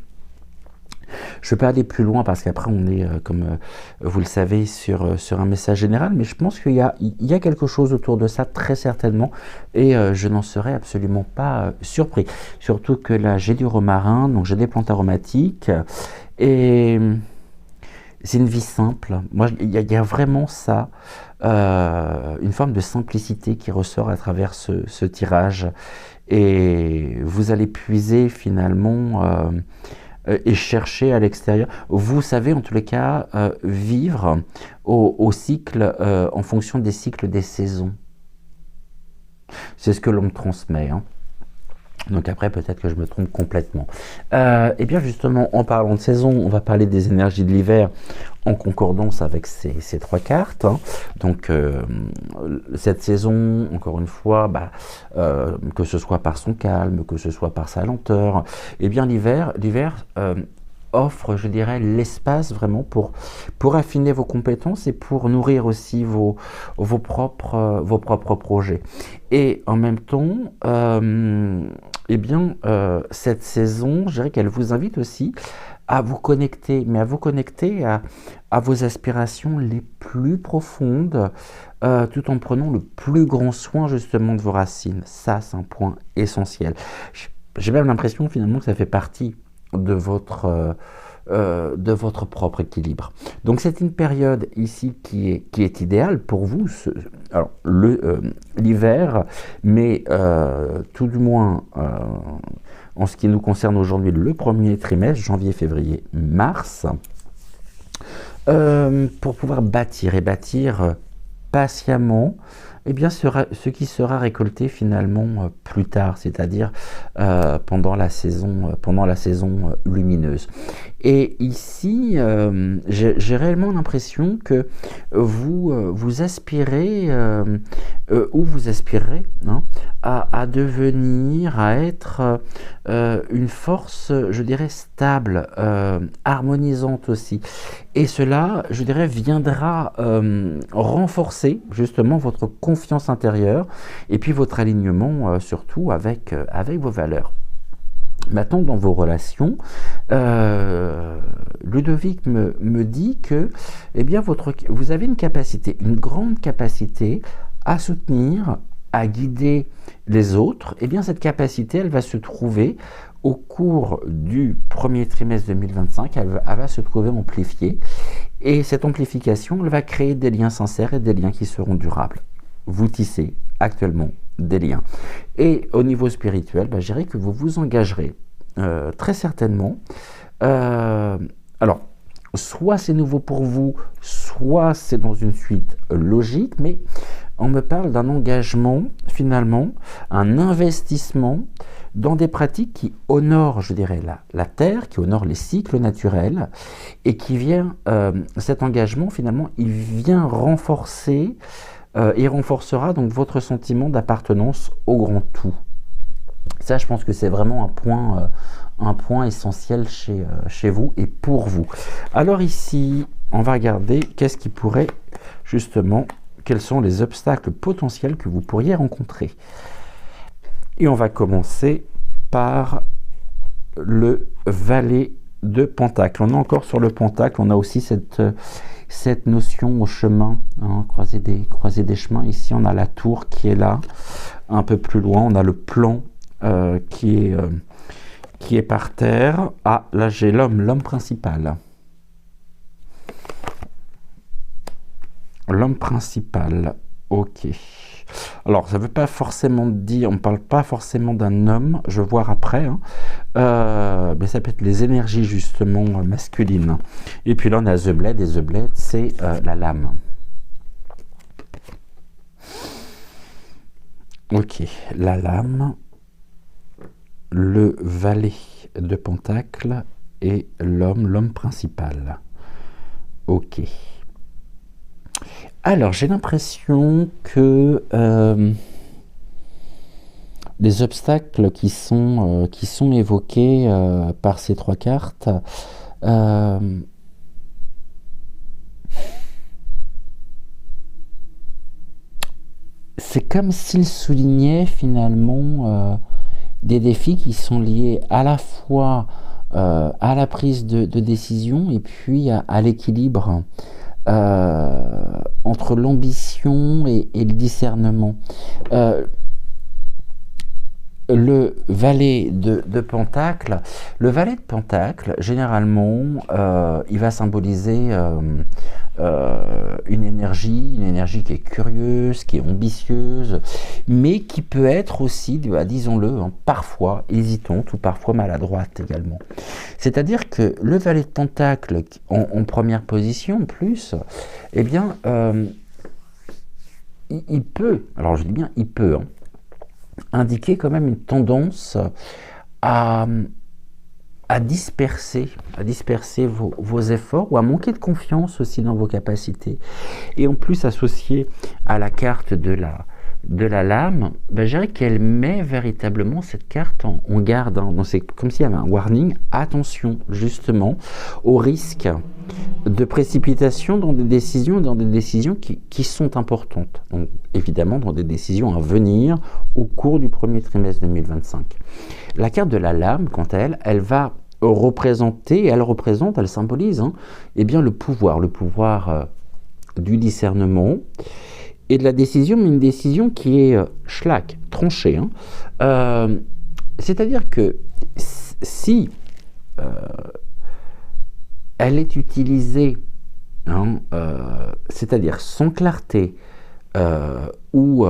Je ne vais pas aller plus loin parce qu'après on est, comme vous le savez, sur un message général, mais je pense qu'il y a quelque chose autour de ça très certainement et je n'en serais absolument pas surpris. Surtout que là j'ai du romarin, donc j'ai des plantes aromatiques et c'est une vie simple. Moi, il y a vraiment ça, une forme de simplicité qui ressort à travers ce tirage et vous allez puiser finalement... et chercher à l'extérieur. Vous savez en tous les cas vivre au cycle, en fonction des cycles des saisons. C'est ce que l'on me transmet. Donc après, peut-être que je me trompe complètement. Et bien justement, en parlant de saison, on va parler des énergies de l'hiver en concordance avec ces trois cartes. Donc cette saison, encore une fois, que ce soit par son calme, que ce soit par sa lenteur, et bien l'hiver offre, je dirais, l'espace vraiment pour affiner vos compétences et pour nourrir aussi vos propres projets. Et en même temps, cette saison, je dirais qu'elle vous invite aussi à vous connecter, mais à vous connecter à vos aspirations les plus profondes, tout en prenant le plus grand soin justement de vos racines. Ça, c'est un point essentiel. J'ai même l'impression finalement que ça fait partie de votre propre équilibre. Donc c'est une période ici qui est idéale pour vous, l'hiver, mais tout du moins en ce qui nous concerne aujourd'hui le premier trimestre, janvier, février, mars, pour pouvoir bâtir patiemment ce qui sera récolté finalement plus tard, c'est-à-dire pendant la saison lumineuse. Et ici, j'ai réellement l'impression que vous aspirez où vous aspirerez à devenir, à être une force, je dirais, stable, harmonisante aussi. Et cela, je dirais, viendra renforcer justement votre confiance intérieure et puis votre alignement surtout avec vos valeurs. Maintenant, dans vos relations, Ludovic me dit que eh bien, vous avez une capacité, une grande capacité à soutenir, à guider les autres. Eh bien, cette capacité, elle va se trouver au cours du premier trimestre 2025, elle va se trouver amplifiée. Et cette amplification, elle va créer des liens sincères et des liens qui seront durables. Vous tissez actuellement des liens. Et au niveau spirituel, je dirais que vous vous engagerez très certainement. Alors, soit c'est nouveau pour vous, soit c'est dans une suite logique, mais on me parle d'un engagement, finalement, un investissement dans des pratiques qui honorent, je dirais, la Terre, qui honorent les cycles naturels, et qui vient, cet engagement, finalement, il vient renforcer et renforcera donc votre sentiment d'appartenance au grand tout. Ça, je pense que c'est vraiment un point essentiel chez vous et pour vous. Alors ici, on va regarder qu'est-ce qui pourrait justement, quels sont les obstacles potentiels que vous pourriez rencontrer. Et on va commencer par le valet de Pentacle. On est encore sur le Pentacle, on a aussi cette notion au chemin, croiser des chemins. Ici, on a la tour qui est là, un peu plus loin. On a le plan qui est par terre. Ah, là, j'ai l'homme principal. L'homme principal, ok. Alors, ça ne veut pas forcément dire, on ne parle pas forcément d'un homme, je vais voir après, mais ça peut être les énergies justement masculines. Et puis là, on a The Blade, et The Blade, c'est la lame. Ok, la lame, le valet de Pentacle et l'homme principal. Ok. Alors, j'ai l'impression que les obstacles qui sont évoqués par ces trois cartes, c'est comme s'ils soulignaient finalement des défis qui sont liés à la fois à la prise de décision et puis à l'équilibre entre l'ambition et le discernement. Le valet de Pentacle, généralement, il va symboliser une énergie qui est curieuse, qui est ambitieuse, mais qui peut être aussi, disons-le, parfois hésitante ou parfois maladroite également. C'est-à-dire que le valet de Pentacle, en première position, en plus, eh bien, il peut, alors je dis bien il peut, indiquer quand même une tendance à disperser vos efforts ou à manquer de confiance aussi dans vos capacités. Et en plus, associé à la carte de la lame, je dirais qu'elle met véritablement cette carte en garde. Donc c'est comme s'il y avait un warning. Attention justement au risque de précipitation dans des décisions qui sont importantes. Donc évidemment dans des décisions à venir au cours du premier trimestre 2025. La carte de la lame, quant à elle, elle va représenter, elle symbolise eh bien le pouvoir du discernement et de la décision, mais une décision qui est tranchée. C'est-à-dire que si elle est utilisée, c'est-à-dire sans clarté ou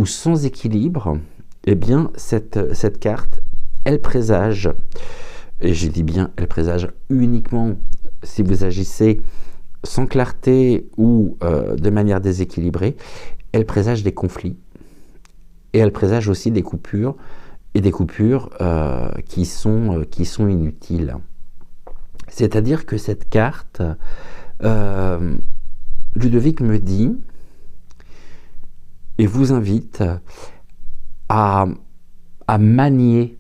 sans équilibre, eh bien cette carte, elle présage, et je dis bien elle présage uniquement si vous agissez sans clarté ou de manière déséquilibrée, elle présage des conflits et elle présage aussi des coupures qui sont inutiles. C'est-à-dire que cette carte, Ludovic me dit et vous invite à, à manier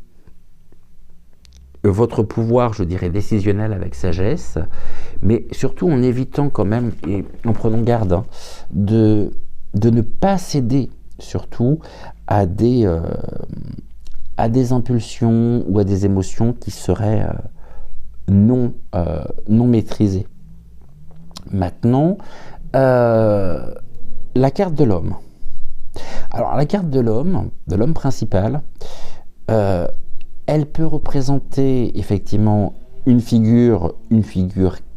votre pouvoir, je dirais, décisionnel avec sagesse, mais surtout en évitant quand même, et en prenant garde, hein, de ne pas céder surtout à des impulsions ou à des émotions qui seraient non maîtrisées. Maintenant, la carte de l'homme. Alors la carte de l'homme principal, elle peut représenter effectivement une figure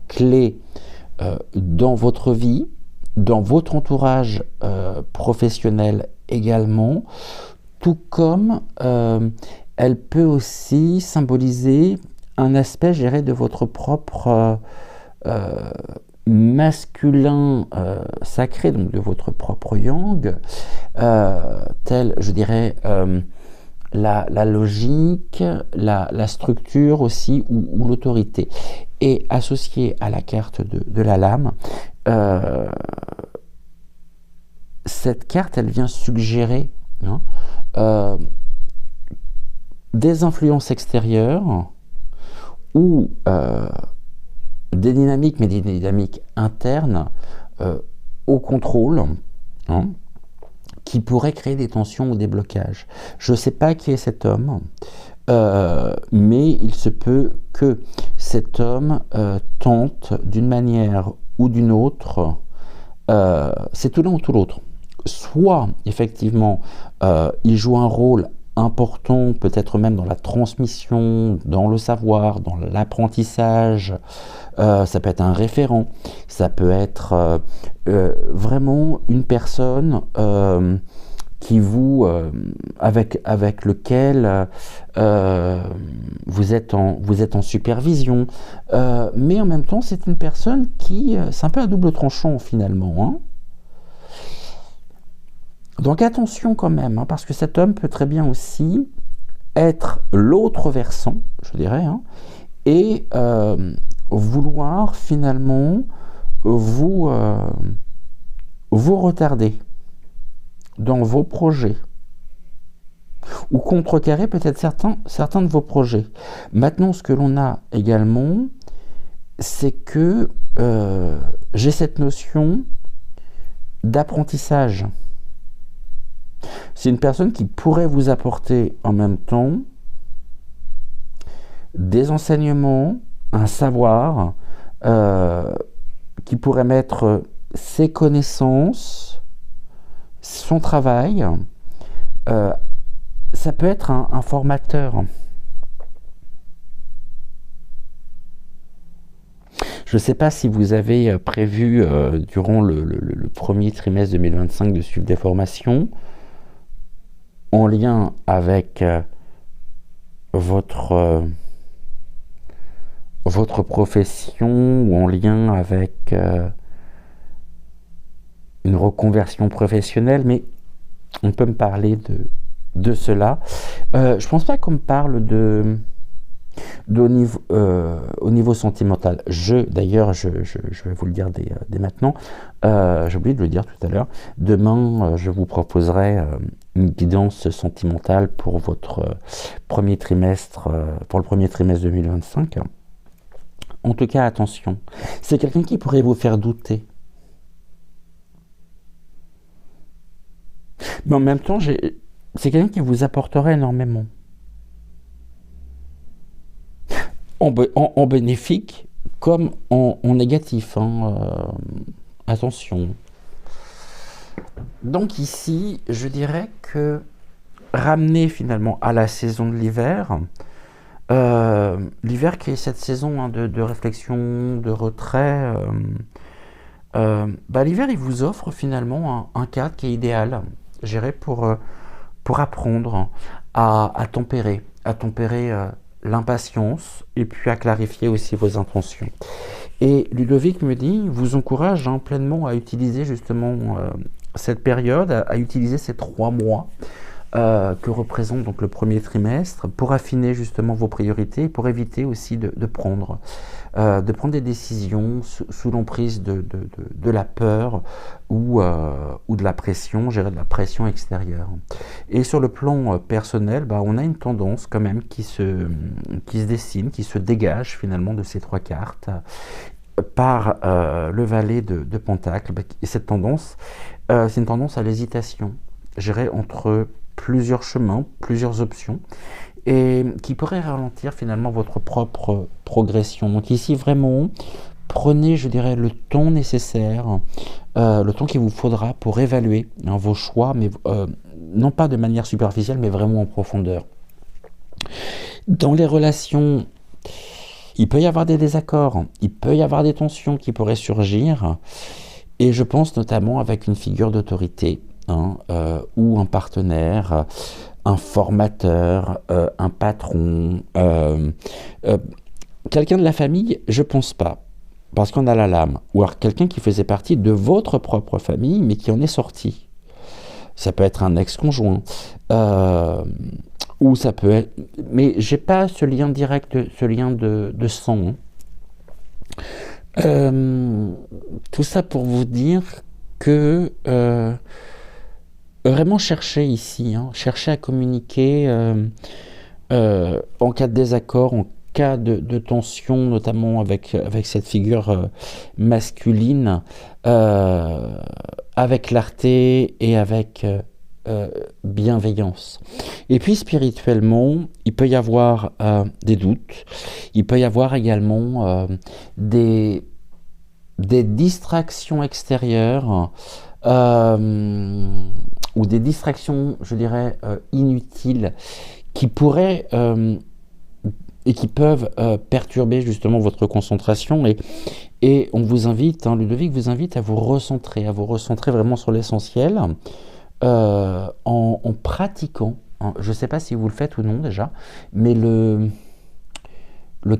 clé dans votre vie, dans votre entourage professionnel également, tout comme elle peut aussi symboliser un aspect, je dirais, de votre propre masculin sacré, donc de votre propre yang, tel, je dirais, la logique, la structure aussi, ou l'autorité. Et associé à la carte de la lame, cette carte, elle vient suggérer des influences extérieures ou des dynamiques, mais des dynamiques internes au contrôle, qui pourraient créer des tensions ou des blocages. Je ne sais pas qui est cet homme, mais il se peut que cet homme tente d'une manière ou d'une autre, c'est tout l'un ou tout l'autre. Soit, effectivement, il joue un rôle important, peut-être même dans la transmission, dans le savoir, dans l'apprentissage. Ça peut être un référent, ça peut être vraiment une personne qui vous, avec lequel vous êtes en supervision. Mais en même temps, c'est une personne qui, c'est un peu à double tranchant finalement, hein. Donc attention quand même, hein, parce que cet homme peut très bien aussi être l'autre versant, je dirais, hein, et vouloir finalement vous retarder dans vos projets ou contrecarrer peut-être certains de vos projets. Maintenant, ce que l'on a également, c'est que j'ai cette notion d'apprentissage. C'est une personne qui pourrait vous apporter en même temps des enseignements, un savoir, qui pourrait mettre ses connaissances, son travail. Ça peut être un formateur. Je ne sais pas si vous avez prévu durant le premier trimestre 2025 de suivre des formations en lien avec votre profession ou en lien avec une reconversion professionnelle, mais on peut me parler de cela. Je pense pas qu'on me parle au niveau sentimental. D'ailleurs, je vais vous le dire dès maintenant, j'ai oublié de le dire tout à l'heure, demain je vous proposerai une guidance sentimentale pour votre premier trimestre, pour le premier trimestre 2025. En tout cas, attention, c'est quelqu'un qui pourrait vous faire douter. Mais en même temps, c'est quelqu'un qui vous apporterait énormément. En bénéfique comme en négatif, hein, attention. Donc ici, je dirais que ramener finalement à la saison de l'hiver, l'hiver qui est cette saison, hein, de réflexion, de retrait, l'hiver il vous offre finalement un cadre qui est idéal, je dirais, pour apprendre à tempérer l'impatience et puis à clarifier aussi vos intentions. Et Ludovic me dit, vous encourage pleinement à utiliser justement cette période, à utiliser ces 3 mois que représente donc le premier trimestre, pour affiner justement vos priorités, pour éviter aussi de prendre des décisions sous l'emprise de la peur ou de la pression, gérer de la pression extérieure. Et sur le plan personnel, on a une tendance quand même qui se dessine, qui se dégage finalement de ces trois cartes par le valet de Pentacle. Et cette tendance, c'est une tendance à l'hésitation, gérer entre plusieurs chemins, plusieurs options, et qui pourrait ralentir finalement votre propre progression. Donc ici, vraiment, prenez, je dirais, le temps nécessaire, le temps qu'il vous faudra pour évaluer vos choix, mais non pas de manière superficielle, mais vraiment en profondeur. Dans les relations, il peut y avoir des désaccords, il peut y avoir des tensions qui pourraient surgir, et je pense notamment avec une figure d'autorité, ou un partenaire, un formateur, un patron, quelqu'un de la famille, je pense pas, parce qu'on a la lame, ou alors quelqu'un qui faisait partie de votre propre famille, mais qui en est sorti. Ça peut être un ex-conjoint, ou ça peut être... Mais j'ai pas ce lien direct, ce lien de sang. Tout ça pour vous dire que vraiment cherchez ici, cherchez à communiquer en cas de désaccord, en cas de tension, notamment avec cette figure masculine, avec clarté et avec bienveillance. Et puis spirituellement, il peut y avoir des doutes, il peut y avoir également des distractions extérieures, ou des distractions, je dirais, inutiles, qui pourraient et qui peuvent perturber justement votre concentration. Et on vous invite, Ludovic vous invite à vous recentrer vraiment sur l'essentiel, en pratiquant, je ne sais pas si vous le faites ou non déjà, mais le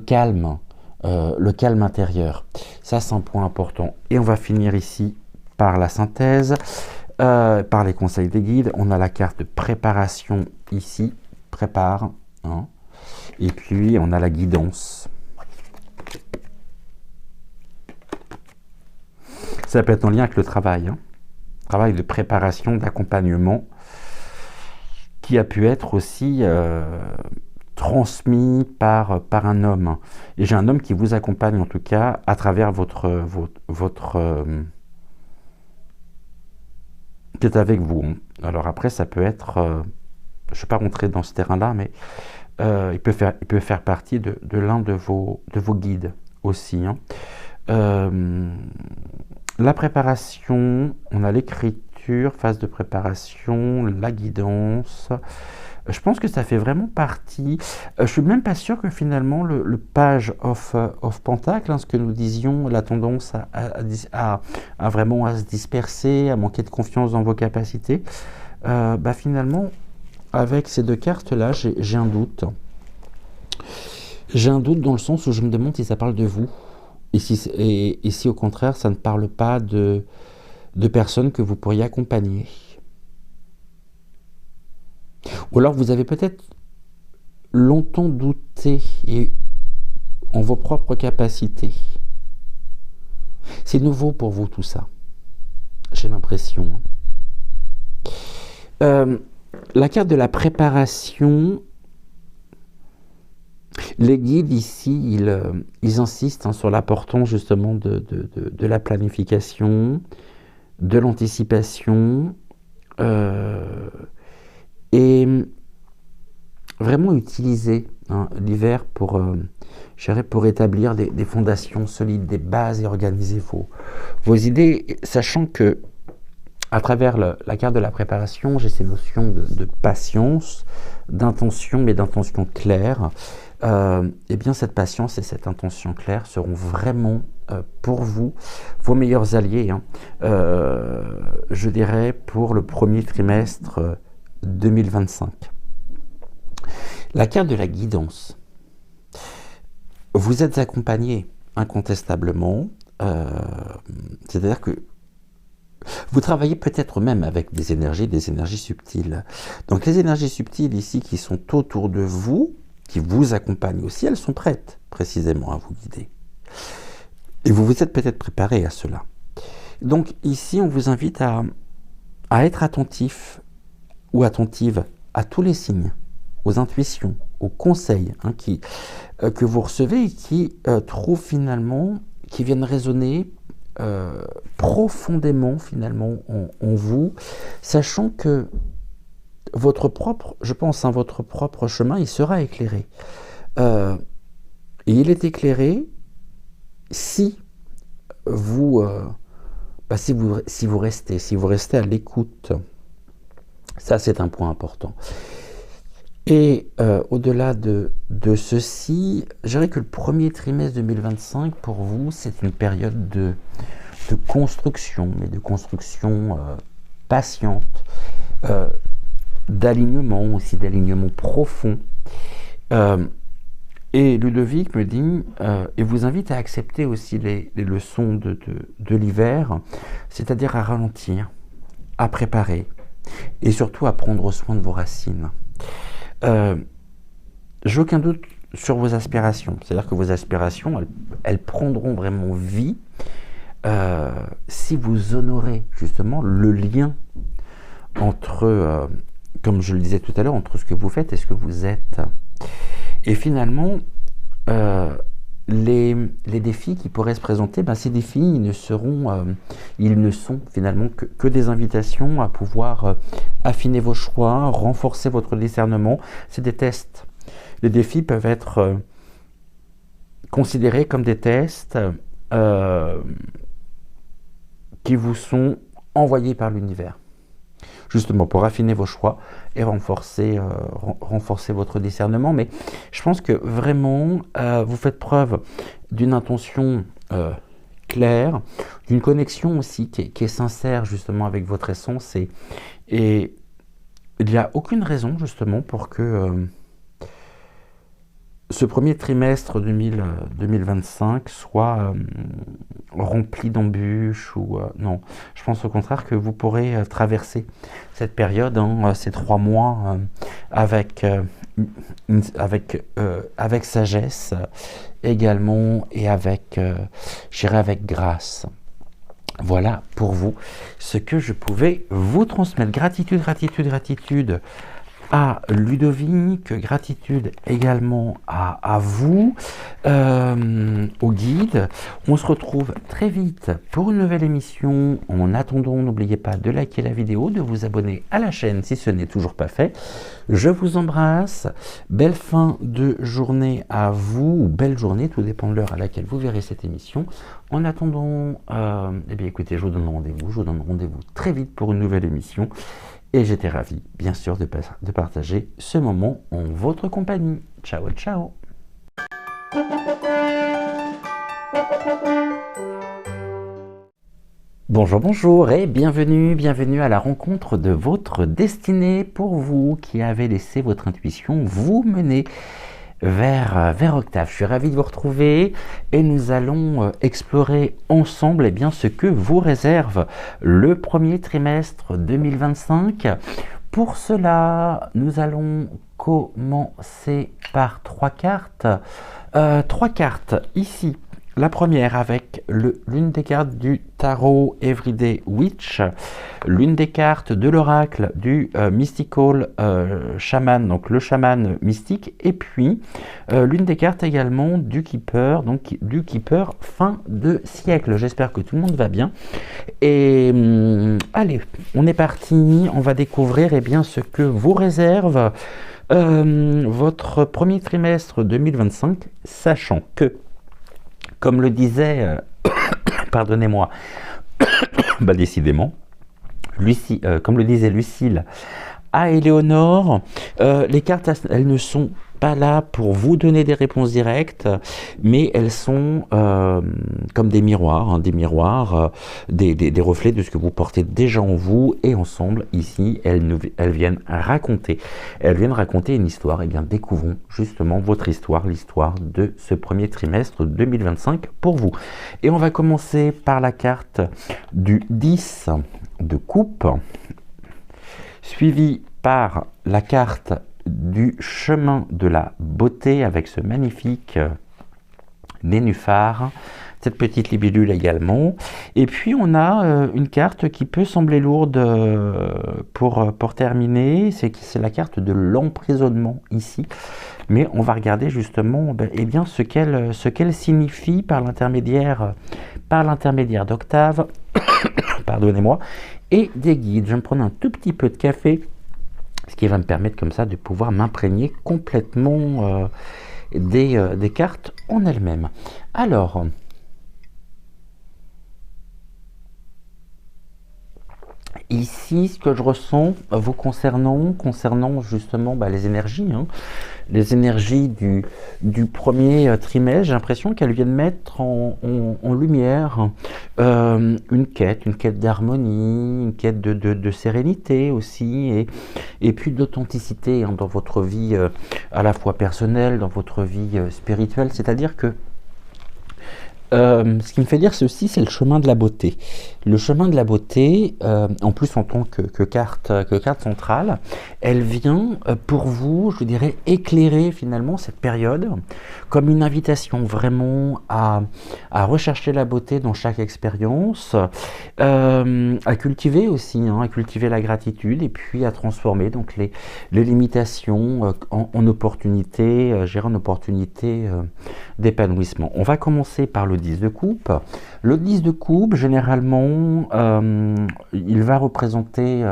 calme intérieur. Ça, c'est un point important. Et on va finir ici par la synthèse, par les conseils des guides. On a la carte de préparation ici, prépare, et puis on a la guidance. Ça peut être en lien avec le travail, travail de préparation, d'accompagnement, qui a pu être aussi transmis par un homme. Et j'ai un homme qui vous accompagne en tout cas à travers votre qui est avec vous. Alors après, ça peut être, je ne vais pas rentrer dans ce terrain-là, mais il peut faire partie de l'un de vos guides aussi. La préparation, on a l'écriture, phase de préparation, la guidance. Je pense que ça fait vraiment partie. Je suis même pas sûr que finalement le page of Pentacle, ce que nous disions, la tendance à vraiment à se disperser, à manquer de confiance dans vos capacités. Finalement, avec ces deux cartes-là, j'ai un doute. J'ai un doute dans le sens où je me demande si ça parle de vous. Et si au contraire, ça ne parle pas de personnes que vous pourriez accompagner. Ou alors vous avez peut-être longtemps douté en vos propres capacités. C'est nouveau pour vous tout ça, j'ai l'impression. La carte de la préparation, les guides ici, ils insistent sur l'importance justement de la planification, de l'anticipation, et vraiment utiliser l'hiver pour établir des fondations solides, des bases et organiser vos idées, sachant que à travers la carte de la préparation, j'ai ces notions de patience, d'intention, mais d'intention claire. Et bien cette patience et cette intention claire seront vraiment pour vous vos meilleurs alliés, je dirais pour le premier trimestre 2025. La carte de la guidance. Vous êtes accompagné incontestablement, c'est-à-dire que Vous travaillez peut-être même avec des énergies subtiles. Donc les énergies subtiles ici qui sont autour de vous, qui vous accompagnent aussi, elles sont prêtes précisément à vous guider. Et vous vous êtes peut-être préparé à cela. Donc ici, on vous invite à être attentif ou attentive à tous les signes, aux intuitions, aux conseils que vous recevez et qui trouvent finalement, qui viennent résonner profondément finalement en vous, sachant que votre propre chemin, il sera éclairé. Et il est éclairé si vous restez à l'écoute. Ça, c'est un point important. Et au-delà de ceci, je dirais que le premier trimestre 2025, pour vous, c'est une période de construction, mais de construction patiente, d'alignement aussi, d'alignement profond. Et Ludovic me dit, et vous invite à accepter aussi les leçons de l'hiver, c'est-à-dire à ralentir, à préparer, et surtout à prendre soin de vos racines. J'ai aucun doute sur vos aspirations, c'est-à-dire que vos aspirations, elles prendront vraiment vie si vous honorez justement le lien entre, comme je le disais tout à l'heure, entre ce que vous faites et ce que vous êtes. Et finalement, les défis qui pourraient se présenter, ces défis, ils ne sont finalement que des invitations à pouvoir affiner vos choix, renforcer votre discernement. C'est des tests. Les défis peuvent être considérés comme des tests qui vous sont envoyés par l'univers, justement pour affiner vos choix et renforcer votre discernement. Mais je pense que vraiment, vous faites preuve d'une intention claire, d'une connexion aussi qui est sincère justement avec votre essence. Et il n'y a aucune raison justement pour que ce premier trimestre 2025 soit rempli d'embûches non. Je pense au contraire que vous pourrez traverser cette période, ces 3 mois, avec sagesse également et avec grâce. Voilà pour vous ce que je pouvais vous transmettre. Gratitude à Ludovic, gratitude également à vous, au guide. On se retrouve très vite pour une nouvelle émission. En attendant, n'oubliez pas de liker la vidéo, de vous abonner à la chaîne si ce n'est toujours pas fait. Je vous embrasse. Belle fin de journée à vous, ou belle journée, tout dépend de l'heure à laquelle vous verrez cette émission. En attendant, écoutez, je vous donne rendez-vous très vite pour une nouvelle émission. Et j'étais ravi, bien sûr, de partager ce moment en votre compagnie. Ciao, ciao. Bonjour et bienvenue à la rencontre de votre destinée. Pour vous qui avez laissé votre intuition vous mener vers Octave. Je suis ravi de vous retrouver et nous allons explorer ensemble ce que vous réserve le premier trimestre 2025. Pour cela, nous allons commencer par 3 cartes. 3 cartes ici. La première avec l'une des cartes du tarot Everyday Witch, l'une des cartes de l'oracle du Mystical Shaman, donc le chaman mystique, et puis l'une des cartes également du Keeper, donc du Keeper fin de siècle. J'espère que tout le monde va bien. Et allez, on est parti, on va découvrir ce que vous réserve votre premier trimestre 2025, sachant que, comme le disait, pardonnez-moi, décidément, comme le disait Lucille à Éléonore, les cartes, elles ne sont pas là pour vous donner des réponses directes, mais elles sont comme des miroirs, hein, des miroirs, des reflets de ce que vous portez déjà en vous, et ensemble, ici, elles viennent raconter. Elles viennent raconter une histoire. Eh bien, découvrons justement votre histoire, l'histoire de ce premier trimestre 2025 pour vous. Et on va commencer par la carte du 10 de coupe, suivi par la carte du chemin de la beauté avec ce magnifique nénuphar, cette petite libellule également. Et puis on a une carte qui peut sembler lourde pour terminer, c'est la carte de l'emprisonnement ici. Mais on va regarder justement eh bien, ce qu'elle signifie par l'intermédiaire d'Octave, pardonnez-moi, et des guides. Je vais me prendre un tout petit peu de café, ce qui va me permettre comme ça de pouvoir m'imprégner complètement des cartes en elles-mêmes. Alors, ici, ce que je ressens vous concernant justement les énergies, hein, les énergies du premier trimestre, j'ai l'impression qu'elles viennent mettre en lumière une quête d'harmonie, une quête de sérénité aussi, et puis d'authenticité hein, dans votre vie à la fois personnelle, dans votre vie spirituelle. C'est-à-dire que ce qui me fait dire ceci, c'est le chemin de la beauté. Le chemin de la beauté, en plus en tant que carte centrale, elle vient pour vous, je dirais, éclairer finalement cette période comme une invitation vraiment à rechercher la beauté dans chaque expérience, à cultiver aussi, hein, à cultiver la gratitude et puis à transformer donc les limitations en opportunités, gérer en opportunités d'épanouissement. On va commencer par le 10 de coupe. Le 10 de coupe, généralement, il va représenter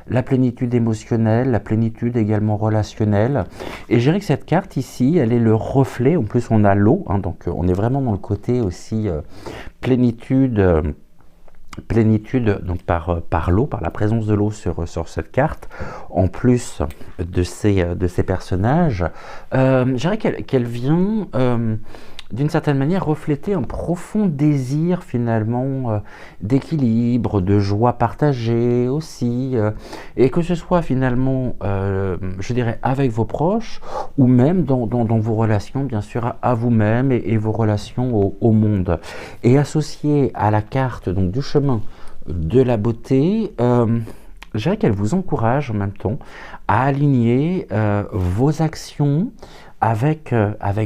la plénitude émotionnelle, la plénitude également relationnelle. Et je dirais que cette carte ici, elle est le reflet. En plus, on a l'eau, hein, donc on est vraiment dans le côté aussi plénitude donc par l'eau, par la présence de l'eau sur cette carte, en plus de ces personnages. Je dirais qu'elle vient d'une certaine manière refléter un profond désir finalement d'équilibre, de joie partagée aussi, et que ce soit finalement, je dirais, avec vos proches, ou même dans vos relations, bien sûr, à vous-même et vos relations au monde. Et associé à la carte donc, du chemin de la beauté, je dirais qu'elle vous encourage en même temps à aligner vos actions avec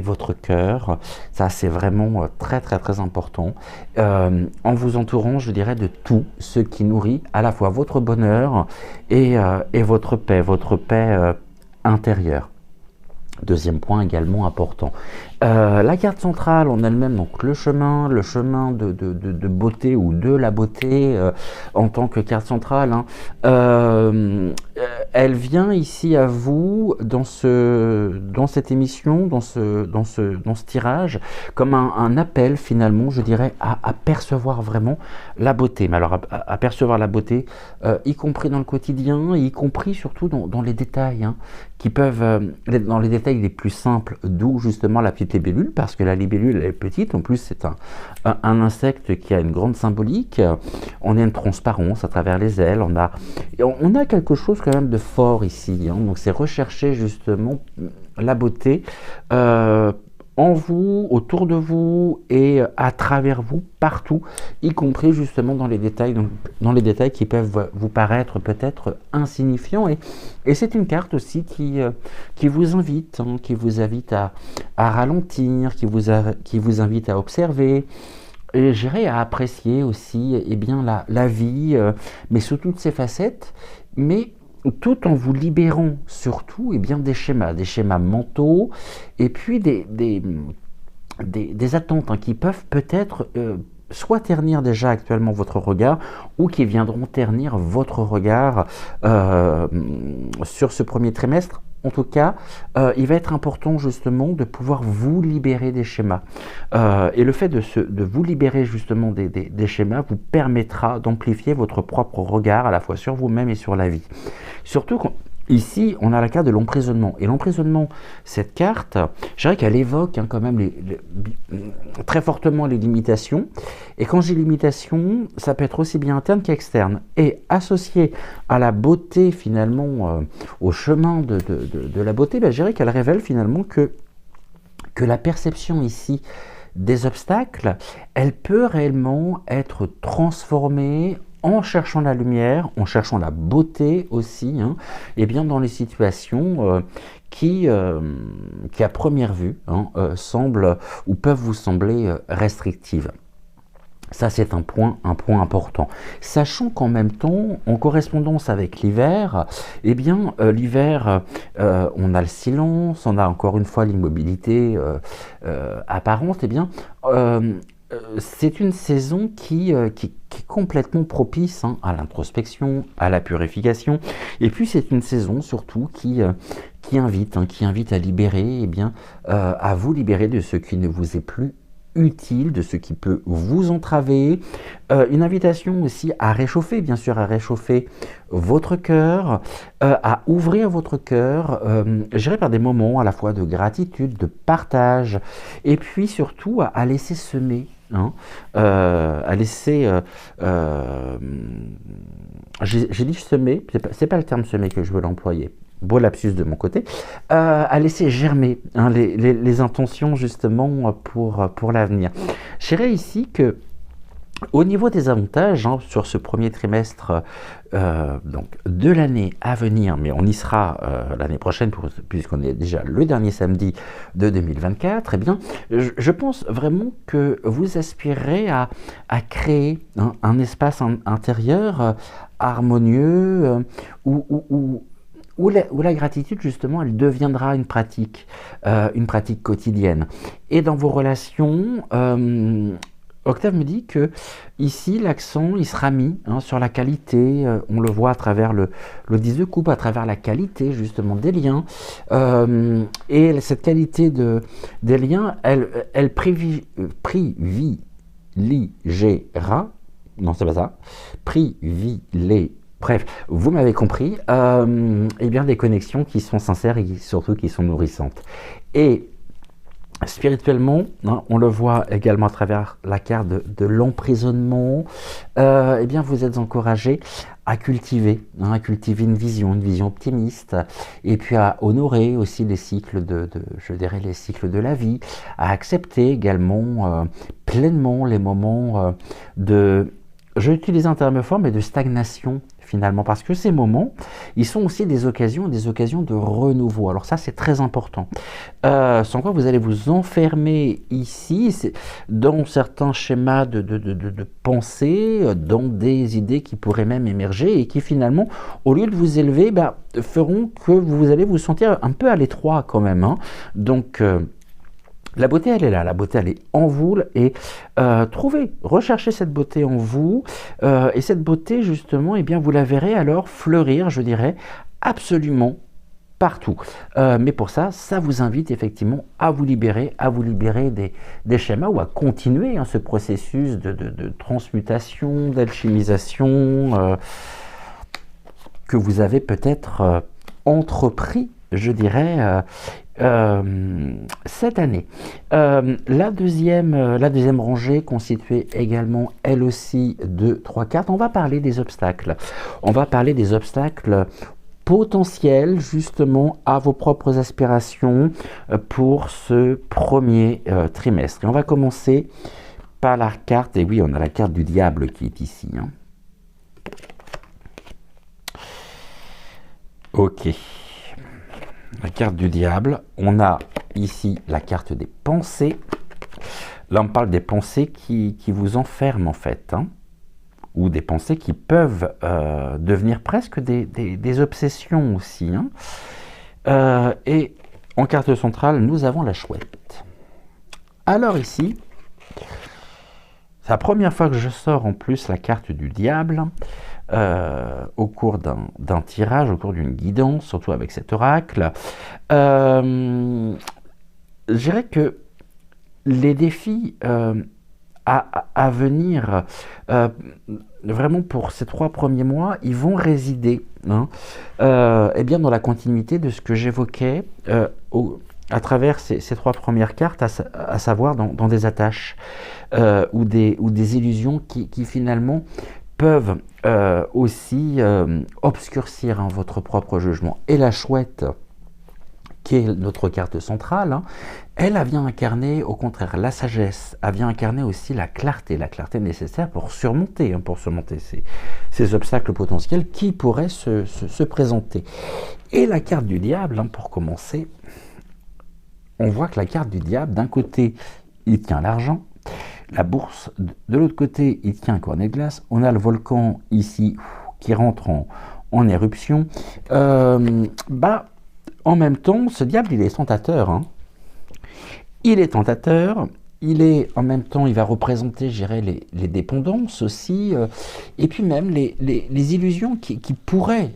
votre cœur. Ça, c'est vraiment très très très important, en vous entourant, je dirais, de tout ce qui nourrit à la fois votre bonheur et votre paix intérieure. Deuxième point également important. La carte centrale en elle-même, donc le chemin de beauté ou de la beauté en tant que carte centrale, hein, elle vient ici à vous dans cette émission, dans ce tirage, comme un appel finalement, je dirais, à percevoir vraiment la beauté. Mais alors à percevoir la beauté, y compris dans le quotidien, y compris surtout dans les détails, hein, qui peuvent, dans les détails les plus simples, d'où justement la petite libellule, parce que la libellule elle est petite, en plus c'est un insecte qui a une grande symbolique. On a une transparence à travers les ailes, on a quelque chose quand même de fort ici, hein. Donc c'est rechercher justement la beauté en vous, autour de vous et à travers vous, partout, y compris justement dans les détails, donc dans les détails qui peuvent vous paraître peut-être insignifiants. Et c'est une carte aussi qui vous invite, hein, qui vous invite à ralentir, qui vous invite à observer, et j'irai à apprécier aussi eh bien, la vie, mais sous toutes ses facettes, mais tout en vous libérant surtout eh bien, des schémas mentaux, et puis des attentes hein, qui peuvent peut-être soit ternir déjà actuellement votre regard, ou qui viendront ternir votre regard sur ce premier trimestre. En tout cas, il va être important justement de pouvoir vous libérer des schémas. Et le fait de vous libérer justement des schémas vous permettra d'amplifier votre propre regard à la fois sur vous-même et sur la vie. Surtout Ici, on a la carte de l'emprisonnement. Et l'emprisonnement, cette carte, je dirais qu'elle évoque quand même très fortement les limitations. Et quand j'ai limitations, ça peut être aussi bien interne qu'externe. Et associé à la beauté, finalement, au chemin de la beauté, je dirais qu'elle révèle finalement que la perception ici des obstacles, elle peut réellement être transformée en cherchant la lumière, en cherchant la beauté aussi, et bien dans les situations qui, à première vue, semblent ou peuvent vous sembler restrictives. Ça, c'est un point important. Sachant qu'en même temps, en correspondance avec l'hiver, eh bien, l'hiver, on a le silence, on a encore une fois l'immobilité apparente, eh bien, c'est une saison qui est complètement propice à l'introspection, à la purification. Et puis, c'est une saison surtout qui invite à libérer, eh bien, à vous libérer de ce qui ne vous est plus utile, de ce qui peut vous entraver, une invitation aussi à réchauffer, bien sûr, à réchauffer votre cœur, à ouvrir votre cœur, géré par des moments à la fois de gratitude, de partage, et puis surtout à laisser semer, à laisser, j'ai dit semer, c'est pas le terme semer que je veux l'employer, beau lapsus de mon côté, à laisser germer les intentions justement pour l'avenir. Je dirais ici que au niveau des avantages, sur ce premier trimestre donc de l'année à venir, mais on y sera l'année prochaine puisqu'on est déjà le dernier samedi de 2024, eh bien, je pense vraiment que vous aspirerez à créer un espace intérieur harmonieux où la gratitude, justement, elle deviendra une pratique quotidienne. Et dans vos relations, Octave me dit que ici, l'accent, il sera mis sur la qualité, on le voit à travers le 10 de coupe, à travers la qualité, justement, des liens. Et cette qualité des liens, elle privilégiera, non, c'est pas ça, bref, vous m'avez compris, et bien des connexions qui sont sincères et surtout qui sont nourrissantes. Et spirituellement, on le voit également à travers la carte de l'emprisonnement, eh bien vous êtes encouragé à cultiver une vision optimiste, et puis à honorer aussi les cycles je dirais les cycles de la vie, à accepter également pleinement les moments je vais utiliser un terme fort, mais de stagnation finalement, parce que ces moments, ils sont aussi des occasions de renouveau. Alors ça, c'est très important. Sans quoi vous allez vous enfermer ici, dans certains schémas de pensée, dans des idées qui pourraient même émerger et qui finalement, au lieu de vous élever, feront que vous allez vous sentir un peu à l'étroit quand même. Donc, la beauté, elle est là, la beauté, elle est en vous, et recherchez cette beauté en vous, et cette beauté, justement, eh bien, vous la verrez alors fleurir, je dirais, absolument partout. Mais pour ça, ça vous invite effectivement à vous libérer des schémas, ou à continuer ce processus de transmutation, d'alchimisation, que vous avez peut-être entrepris, je dirais, cette année. La deuxième rangée, constituée également elle aussi de 3 cartes, on va parler des obstacles. On va parler des obstacles potentiels justement à vos propres aspirations pour ce premier trimestre. Et on va commencer par la carte, et oui, on a la carte du diable qui est ici. Ok. La carte du diable, on a ici la carte des pensées. Là, on parle des pensées qui vous enferment en fait, ou des pensées qui peuvent devenir presque des obsessions aussi. Et en carte centrale, nous avons la chouette. Alors ici, c'est la première fois que je sors en plus la carte du diable. Au cours d'un tirage, au cours d'une guidance, surtout avec cet oracle. Je dirais que les défis à venir, vraiment pour ces 3 premiers mois, ils vont résider hein, eh bien dans la continuité de ce que j'évoquais à travers ces trois premières cartes, à savoir dans des attaches ou des illusions qui finalement peuvent aussi obscurcir votre propre jugement. Et la chouette, qui est notre carte centrale, hein, elle vient incarner au contraire la sagesse, elle vient incarner aussi la clarté nécessaire pour surmonter ces obstacles potentiels qui pourraient se présenter. Et la carte du diable, hein, pour commencer, on voit que la carte du diable, d'un côté, il tient l'argent, la bourse, de l'autre côté, il tient un cornet de glace, on a le volcan ici qui rentre en éruption. En même temps, ce diable, il est tentateur. Hein. Il est tentateur, en même temps, il va représenter, je dirais, les dépendances aussi, et puis même les illusions qui pourraient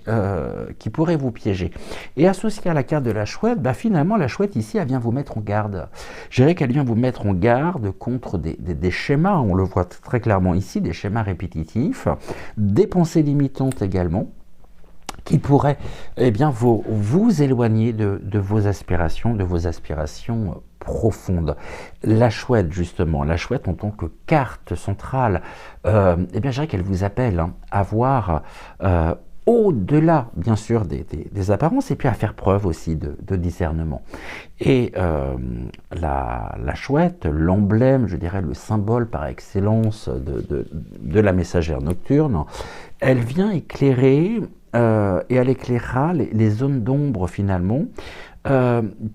vous piéger. Et associé à la carte de la chouette, finalement, la chouette ici, elle vient vous mettre en garde. Je dirais qu'elle vient vous mettre en garde contre des schémas, on le voit très clairement ici, des schémas répétitifs, des pensées limitantes également, qui pourraient vous éloigner de vos aspirations, profondes. La chouette, justement, en tant que carte centrale, je dirais qu'elle vous appelle à voir au-delà, bien sûr, des apparences, et puis à faire preuve aussi de discernement. Et la chouette, l'emblème, je dirais le symbole par excellence de la messagère nocturne, elle vient éclairer et elle éclairera les zones d'ombre finalement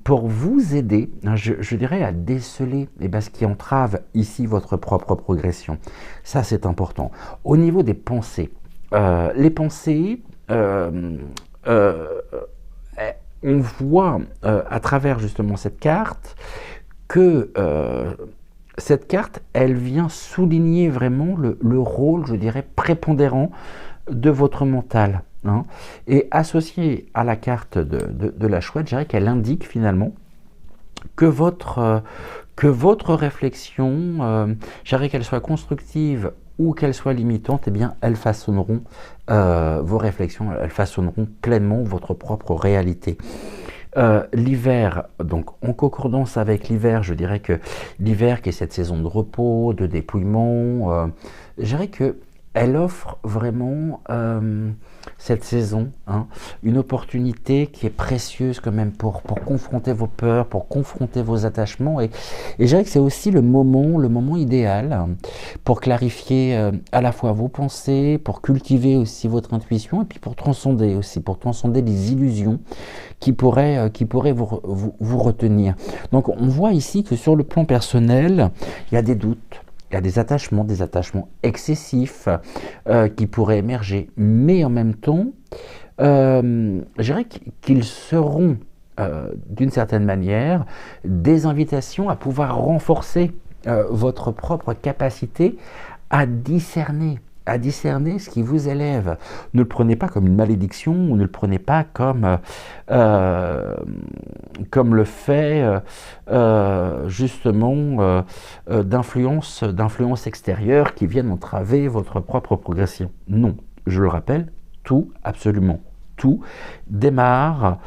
pour vous aider, je dirais, à déceler ce qui entrave ici votre propre progression. Ça, c'est important. Au niveau des pensées, les pensées, on voit à travers justement cette carte que cette carte, elle vient souligner vraiment le rôle, je dirais, prépondérant de votre mental. Hein. Et associée à la carte de la chouette, je dirais qu'elle indique finalement que votre réflexion, je dirais qu'elle soit constructive ou qu'elle soit limitante, elles façonneront vos réflexions, elles façonneront pleinement votre propre réalité. L'hiver, donc en concordance avec l'hiver, je dirais que l'hiver qui est cette saison de repos, de dépouillement, je dirais que elle offre vraiment cette saison, une opportunité qui est précieuse quand même pour confronter vos peurs, pour confronter vos attachements. Et je dirais que c'est aussi le moment idéal pour clarifier à la fois vos pensées, pour cultiver aussi votre intuition, et puis pour transcender les illusions qui pourraient vous retenir. Donc on voit ici que sur le plan personnel, il y a des doutes. Il y a des attachements excessifs qui pourraient émerger. Mais en même temps, je dirais qu'ils seront, d'une certaine manière, des invitations à pouvoir renforcer votre propre capacité à discerner ce qui vous élève. Ne le prenez pas comme une malédiction, ou ne le prenez pas comme le fait justement d'influences extérieures qui viennent entraver votre propre progression. Non, je le rappelle, tout, absolument tout, démarre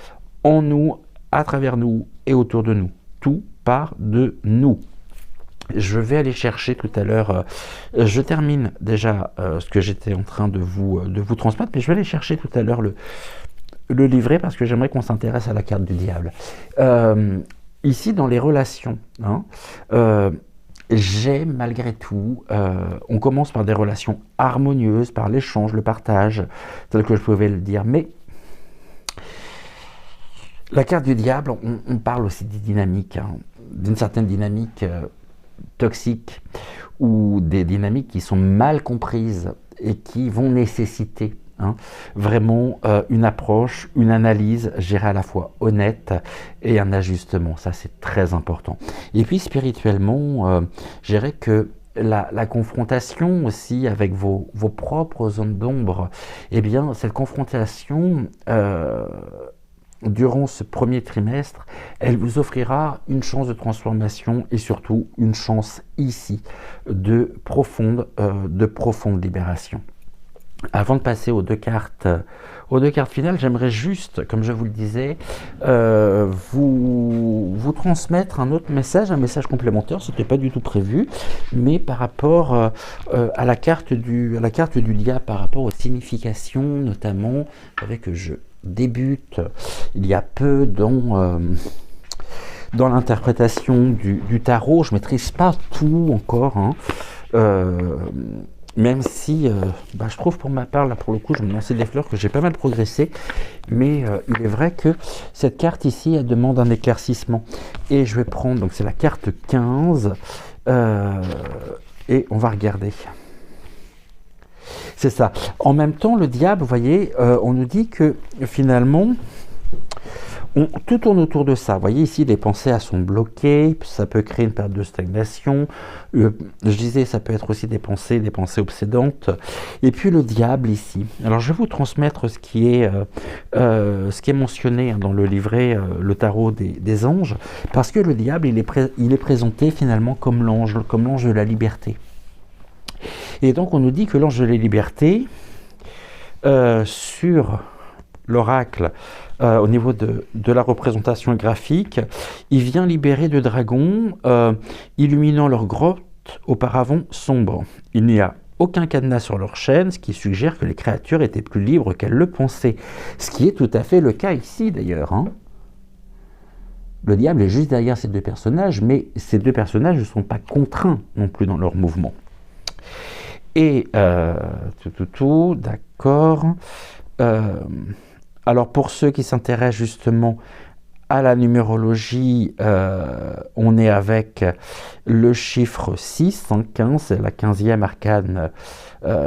en nous, à travers nous et autour de nous. Tout part de nous. Je vais aller chercher tout à l'heure, je termine déjà ce que j'étais en train de vous transmettre, mais je vais aller chercher tout à l'heure le livret parce que j'aimerais qu'on s'intéresse à la carte du diable. Ici, dans les relations, j'ai malgré tout, on commence par des relations harmonieuses, par l'échange, le partage, tel que je pouvais le dire, mais la carte du diable, on parle aussi des dynamiques, d'une certaine dynamique toxiques ou des dynamiques qui sont mal comprises et qui vont nécessiter vraiment une approche, une analyse, gérée à la fois honnête et un ajustement. Ça, c'est très important. Et puis spirituellement, je dirais que la confrontation aussi avec vos propres zones d'ombre, cette confrontation durant ce premier trimestre, elle vous offrira une chance de transformation et surtout une chance ici de profonde libération. Avant de passer aux deux cartes finales, j'aimerais juste, comme je vous le disais, vous transmettre un message complémentaire. Ce n'était pas du tout prévu, mais par rapport à la carte du diable, par rapport aux significations, notamment. Vous savez que je débute il y a peu dans l'interprétation du tarot. Je ne maîtrise pas tout encore, hein. Même si, je trouve pour ma part, là pour le coup, je me lançais des fleurs, que j'ai pas mal progressé, mais il est vrai que cette carte ici, elle demande un éclaircissement. Et je vais prendre, donc c'est la carte 15, et on va regarder. C'est ça. En même temps, le diable, vous voyez, on nous dit que finalement, tout tourne autour de ça. Vous voyez ici, les pensées sont bloquées, ça peut créer une période de stagnation. Je disais, ça peut être aussi des pensées obsédantes. Et puis le diable ici. Alors je vais vous transmettre ce qui est mentionné dans le livret, le tarot des anges, parce que le diable, il est présenté finalement comme l'ange de la liberté. Et donc on nous dit que l'ange de la liberté, sur l'oracle, au niveau de la représentation graphique, il vient libérer de dragons, illuminant leur grotte auparavant sombre. Il n'y a aucun cadenas sur leur chaîne, ce qui suggère que les créatures étaient plus libres qu'elles le pensaient. Ce qui est tout à fait le cas ici d'ailleurs, hein. Le diable est juste derrière ces deux personnages, mais ces deux personnages ne sont pas contraints non plus dans leur mouvement. Et d'accord. Alors pour ceux qui s'intéressent justement à la numérologie, on est avec le chiffre 6, 15, c'est la 15e arcane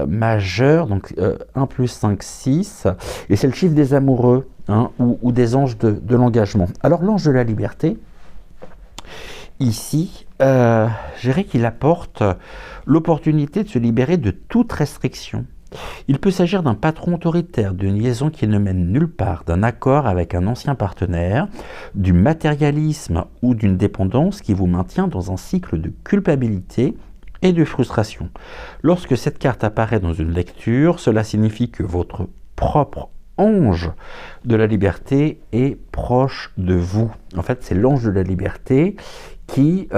majeure, donc 1 plus 5, 6, et c'est le chiffre des amoureux, hein, ou des anges de l'engagement. Alors l'ange de la liberté, ici, je dirais qu'il apporte l'opportunité de se libérer de toute restriction. Il peut s'agir d'un patron autoritaire, d'une liaison qui ne mène nulle part, d'un accord avec un ancien partenaire, du matérialisme ou d'une dépendance qui vous maintient dans un cycle de culpabilité et de frustration. Lorsque cette carte apparaît dans une lecture, cela signifie que votre propre ange de la liberté est proche de vous. En fait, c'est l'ange de la liberté qui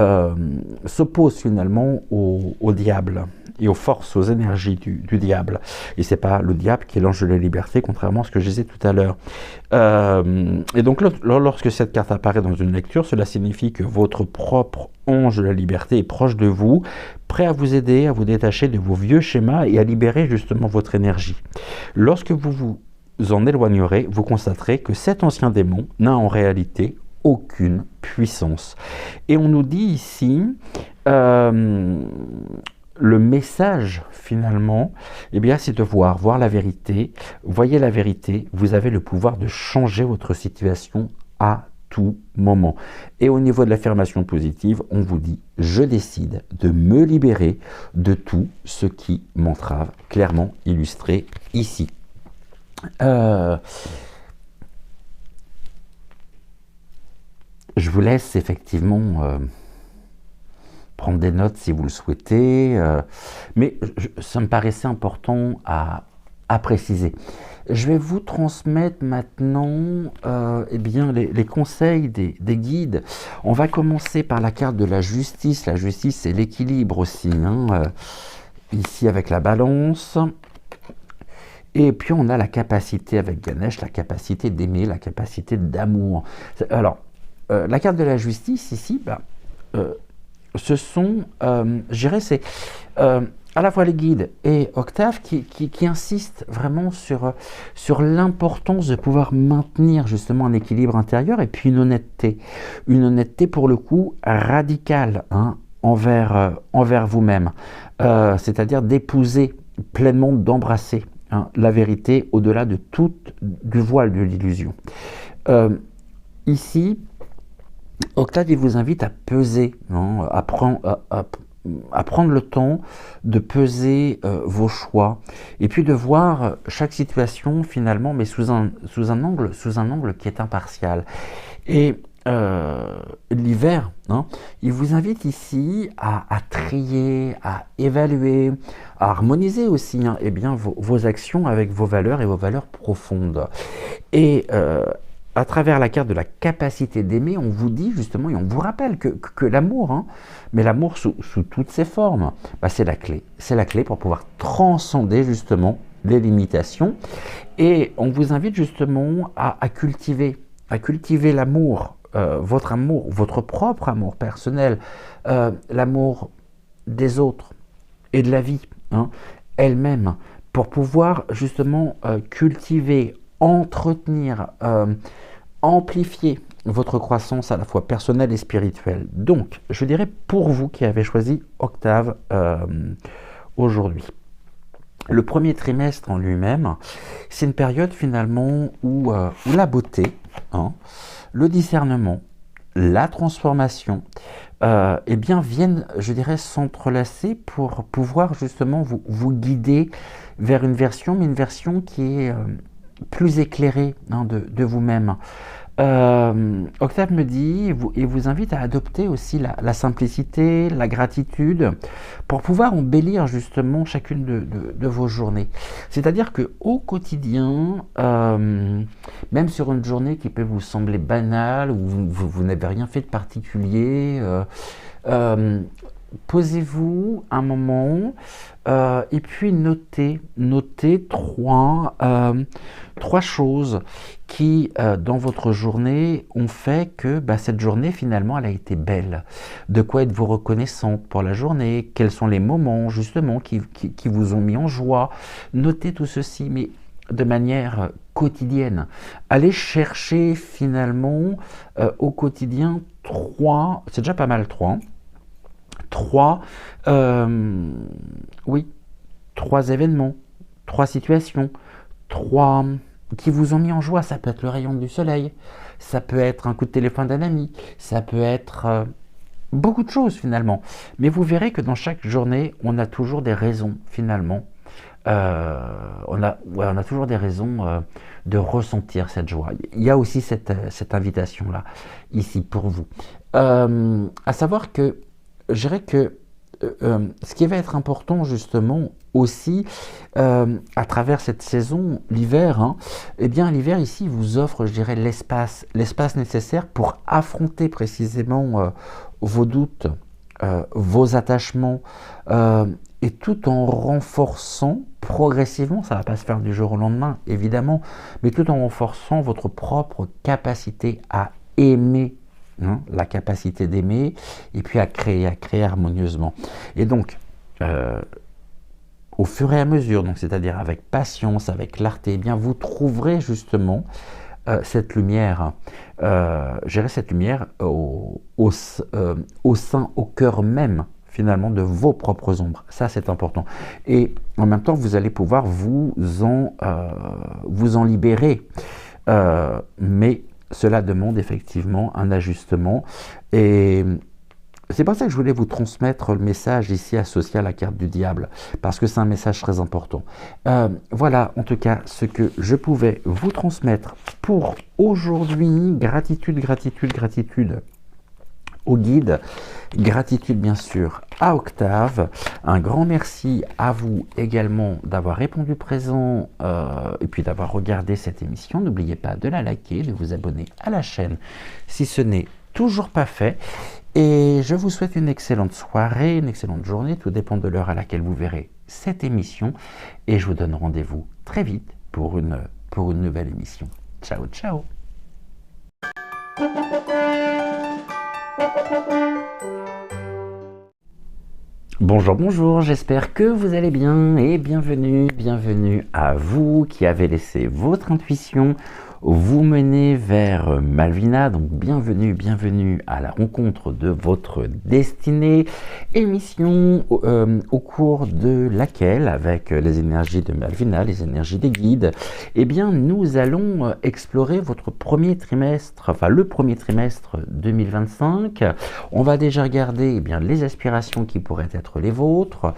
s'oppose finalement au diable et aux forces, aux énergies du diable. Et c'est pas le diable qui est l'ange de la liberté, contrairement à ce que je disais tout à l'heure. Et donc, lorsque cette carte apparaît dans une lecture, cela signifie que votre propre ange de la liberté est proche de vous, prêt à vous aider, à vous détacher de vos vieux schémas et à libérer justement votre énergie. Lorsque vous vous en éloignerez, vous constaterez que cet ancien démon n'a en réalité aucune puissance. Et on nous dit ici, le message finalement, eh bien, c'est de voir la vérité. Voyez la vérité, vous avez le pouvoir de changer votre situation à tout moment. Et au niveau de l'affirmation positive, on vous dit, je décide de me libérer de tout ce qui m'entrave, clairement illustré ici. Je vous laisse effectivement prendre des notes si vous le souhaitez, mais ça me paraissait important à préciser. Je vais vous transmettre maintenant eh bien, les conseils des guides. On va commencer par la carte de la justice. La justice, c'est l'équilibre aussi, hein, ici avec la balance. Et puis on a la capacité avec Ganesh, la capacité d'aimer, la capacité d'amour. Alors, la carte de la justice ici, ce sont, je dirais, c'est à la fois les guides et Octave qui insistent vraiment sur l'importance de pouvoir maintenir justement un équilibre intérieur et puis une honnêteté pour le coup radicale, hein, envers vous-même, c'est-à-dire d'épouser pleinement, d'embrasser, hein, la vérité au-delà de du voile de l'illusion. Ici, Octave, il vous invite à peser, hein, à prendre le temps de peser vos choix et puis de voir chaque situation finalement, mais sous un angle qui est impartial. Et l'hiver, hein, il vous invite ici à trier, à évaluer, à harmoniser aussi hein, eh bien, vos actions avec vos valeurs et vos valeurs profondes. Et à travers la carte de la capacité d'aimer, on vous dit justement, et on vous rappelle que l'amour, hein, mais l'amour sous toutes ses formes, bah, c'est la clé. C'est la clé pour pouvoir transcender justement les limitations. Et on vous invite justement à cultiver l'amour, votre propre amour personnel, l'amour des autres et de la vie hein, elle-même, pour pouvoir justement cultiver, entretenir, amplifier votre croissance à la fois personnelle et spirituelle. Donc, je dirais pour vous qui avez choisi Octave aujourd'hui. Le premier trimestre en lui-même, c'est une période finalement où la beauté, hein, le discernement, la transformation, eh bien viennent, je dirais, s'entrelacer pour pouvoir justement vous guider vers une version, mais une version qui est plus éclairée hein, de vous-même. Octave me dit et vous invite à adopter aussi la simplicité, la gratitude pour pouvoir embellir justement chacune de vos journées. C'est-à-dire qu'au quotidien, même sur une journée qui peut vous sembler banale, où vous n'avez rien fait de particulier, posez-vous un moment et puis notez trois choses qui, dans votre journée, ont fait que cette journée, finalement, elle a été belle. De quoi êtes-vous reconnaissante pour la journée? Quels sont les moments, justement, qui vous ont mis en joie? Notez tout ceci, mais de manière quotidienne. Allez chercher, finalement, au quotidien, c'est déjà pas mal, trois événements, trois situations, trois qui vous ont mis en joie. Ça peut être le rayon du soleil, ça peut être un coup de téléphone d'un ami, ça peut être beaucoup de choses finalement. Mais vous verrez que dans chaque journée, on a toujours des raisons finalement. On a toujours des raisons de ressentir cette joie. Il y a aussi cette invitation-là, ici pour vous. À savoir que je dirais que ce qui va être important justement aussi à travers cette saison, l'hiver, hein, eh bien l'hiver ici vous offre, je dirais, l'espace nécessaire pour affronter précisément vos doutes, vos attachements, et tout en renforçant progressivement, ça ne va pas se faire du jour au lendemain évidemment, mais tout en renforçant votre propre capacité à aimer. Hein, la capacité d'aimer et puis à créer harmonieusement. Et donc, au fur et à mesure, donc c'est-à-dire avec patience, avec clarté, eh bien vous trouverez justement cette lumière, cette lumière au sein, au cœur même finalement de vos propres ombres. Ça, c'est important. Et en même temps, vous allez pouvoir vous en libérer. Mais cela demande effectivement un ajustement. Et c'est pour ça que je voulais vous transmettre le message ici associé à la carte du diable, parce que c'est un message très important. Voilà en tout cas ce que je pouvais vous transmettre pour aujourd'hui. Gratitude au guide, gratitude bien sûr à Octave, un grand merci à vous également d'avoir répondu présent et puis d'avoir regardé cette émission. N'oubliez pas de la liker, de vous abonner à la chaîne si ce n'est toujours pas fait. Et je vous souhaite une excellente soirée, une excellente journée, tout dépend de l'heure à laquelle vous verrez cette émission. Et je vous donne rendez-vous très vite pour une nouvelle émission. Ciao, ciao. Bonjour, j'espère que vous allez bien et bienvenue à vous qui avez laissé votre intuition vous mener vers Malvina. Donc bienvenue à la rencontre de votre destinée, émission au cours de laquelle, avec les énergies de Malvina, les énergies des guides, eh bien nous allons explorer votre premier trimestre, enfin le premier trimestre 2025. On va déjà regarder eh bien les aspirations qui pourraient être les vôtres.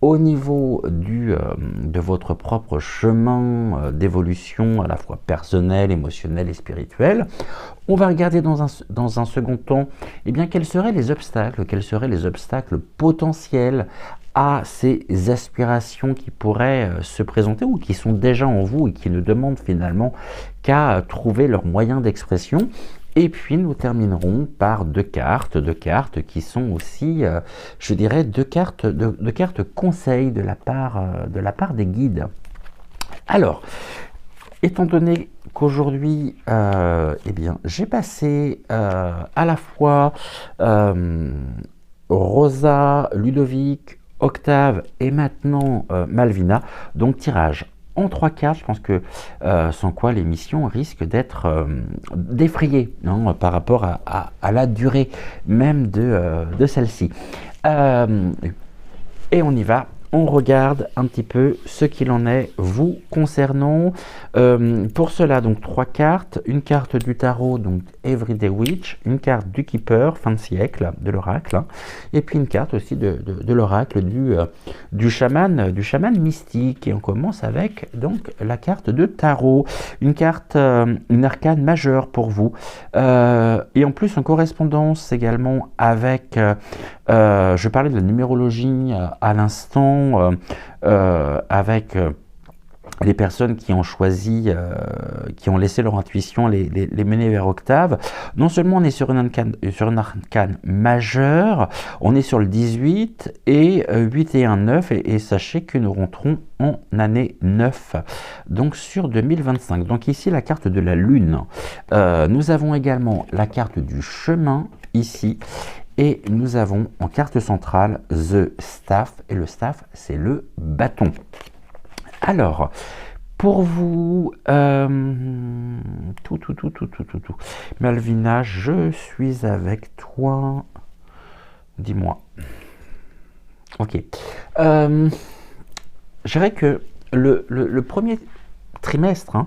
au niveau de votre propre chemin d'évolution, à la fois personnel, émotionnel et spirituel. On va regarder dans un second temps, eh bien, quels seraient les obstacles potentiels à ces aspirations qui pourraient se présenter ou qui sont déjà en vous et qui ne demandent finalement qu'à trouver leur moyen d'expression. Et puis nous terminerons par deux cartes qui sont aussi, je dirais, deux cartes conseils de la part des guides. Alors, étant donné qu'aujourd'hui, eh bien, j'ai passé à la fois Rosa, Ludovic, Octave et maintenant Malvina, donc tirage en 3 cartes, je pense que sans quoi l'émission risque d'être défrayée par rapport à la durée même de celle-ci. Et on y va. On regarde un petit peu ce qu'il en est vous concernant. Pour cela, donc 3 cartes. Une carte du tarot, donc Everyday Witch. Une carte du Keeper, fin de siècle, de l'oracle. Et puis une carte aussi de l'oracle du chaman mystique. Et on commence avec donc la carte de tarot. Une carte, une arcane majeure pour vous. Et en plus en correspondance également avec... je parlais de la numérologie à l'instant, avec les personnes qui ont choisi, qui ont laissé leur intuition les mener vers Octave. Non seulement on est sur une arcane majeure, on est sur le 18 et 8 et 1, 9, et sachez que nous rentrons en année 9, donc sur 2025. Donc ici la carte de la lune. Nous avons également la carte du chemin ici. Et nous avons en carte centrale The Staff, et le staff, c'est le bâton. Alors, pour vous, Malvina, je suis avec toi. Dis-moi. Ok. Je dirais que le premier trimestre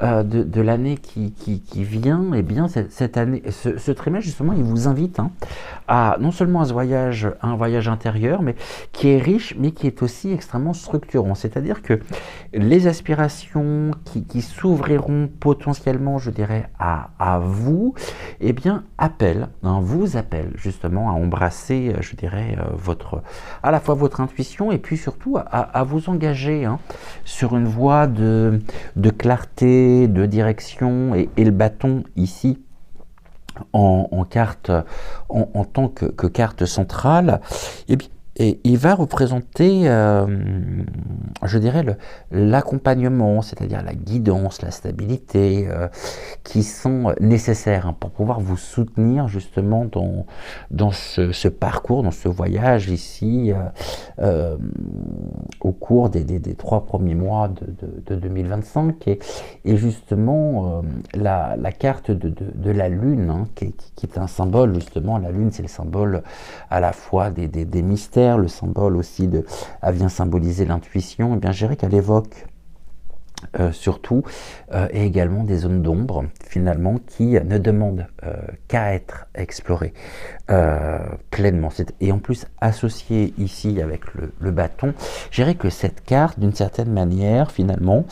de l'année qui vient, eh bien cette année, ce trimestre justement, il vous invite à non seulement un voyage intérieur, mais qui est riche, mais qui est aussi extrêmement structurant. C'est-à-dire que les aspirations qui s'ouvriront potentiellement, je dirais, à vous, eh bien vous appellent justement à embrasser, je dirais, à la fois votre intuition et puis surtout à vous engager sur une voie de clarté, de direction, et le bâton ici en carte, en tant que carte centrale, et il va représenter, je dirais, l'accompagnement, c'est-à-dire la guidance, la stabilité, qui sont nécessaires pour pouvoir vous soutenir justement dans ce parcours, dans ce voyage ici, au cours des 3 premiers mois de 2025. Et justement, la carte de la lune, qui est un symbole, justement, la lune, c'est le symbole à la fois des mystères, le symbole aussi elle vient symboliser l'intuition. Et bien, je dirais qu'elle évoque surtout et également des zones d'ombre finalement qui ne demandent qu'à être explorées pleinement. Et en plus associé ici avec le bâton, je dirais que cette carte, d'une certaine manière, finalement,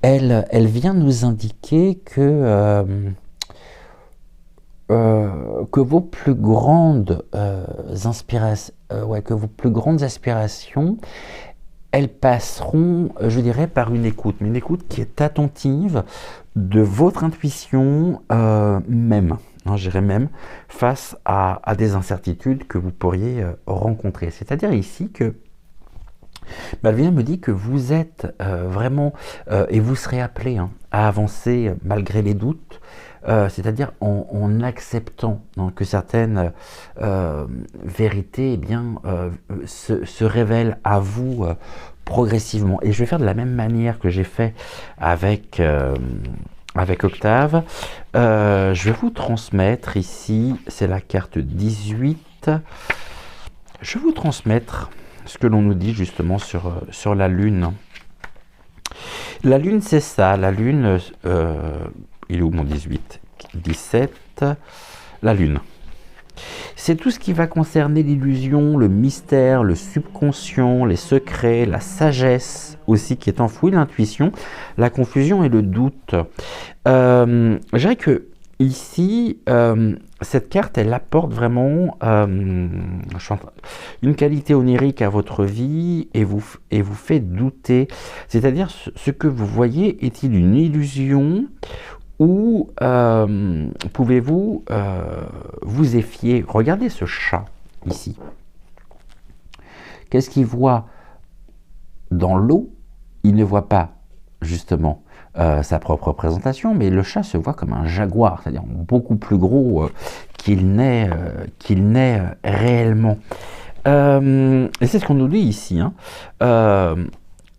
elle vient nous indiquer que vos plus grandes aspirations, elles passeront, je dirais, par une écoute, mais une écoute qui est attentive de votre intuition même, je dirais même, face à des incertitudes que vous pourriez rencontrer. C'est-à-dire ici que Malvina me dit que vous êtes vraiment, et vous serez appelé à avancer malgré les doutes, c'est-à-dire en acceptant que certaines vérités se révèlent à vous progressivement. Et je vais faire de la même manière que j'ai fait avec Octave. Je vais vous transmettre ici, c'est la carte 18. Je vais vous transmettre ce que l'on nous dit justement sur la lune. La lune, c'est ça. La lune, il est où mon 18 ? 17. La lune. C'est tout ce qui va concerner l'illusion, le mystère, le subconscient, les secrets, la sagesse aussi qui est enfouie, l'intuition, la confusion et le doute. Je dirais que ici, cette carte, elle apporte vraiment une qualité onirique à votre vie et vous fait douter. C'est-à-dire, ce que vous voyez est-il une illusion ou pouvez-vous vous éfier? Regardez ce chat ici. Qu'est-ce qu'il voit dans l'eau? Il ne voit pas justement sa propre représentation, mais le chat se voit comme un jaguar, c'est-à-dire beaucoup plus gros qu'il n'est réellement. Et c'est ce qu'on nous dit ici. Hein.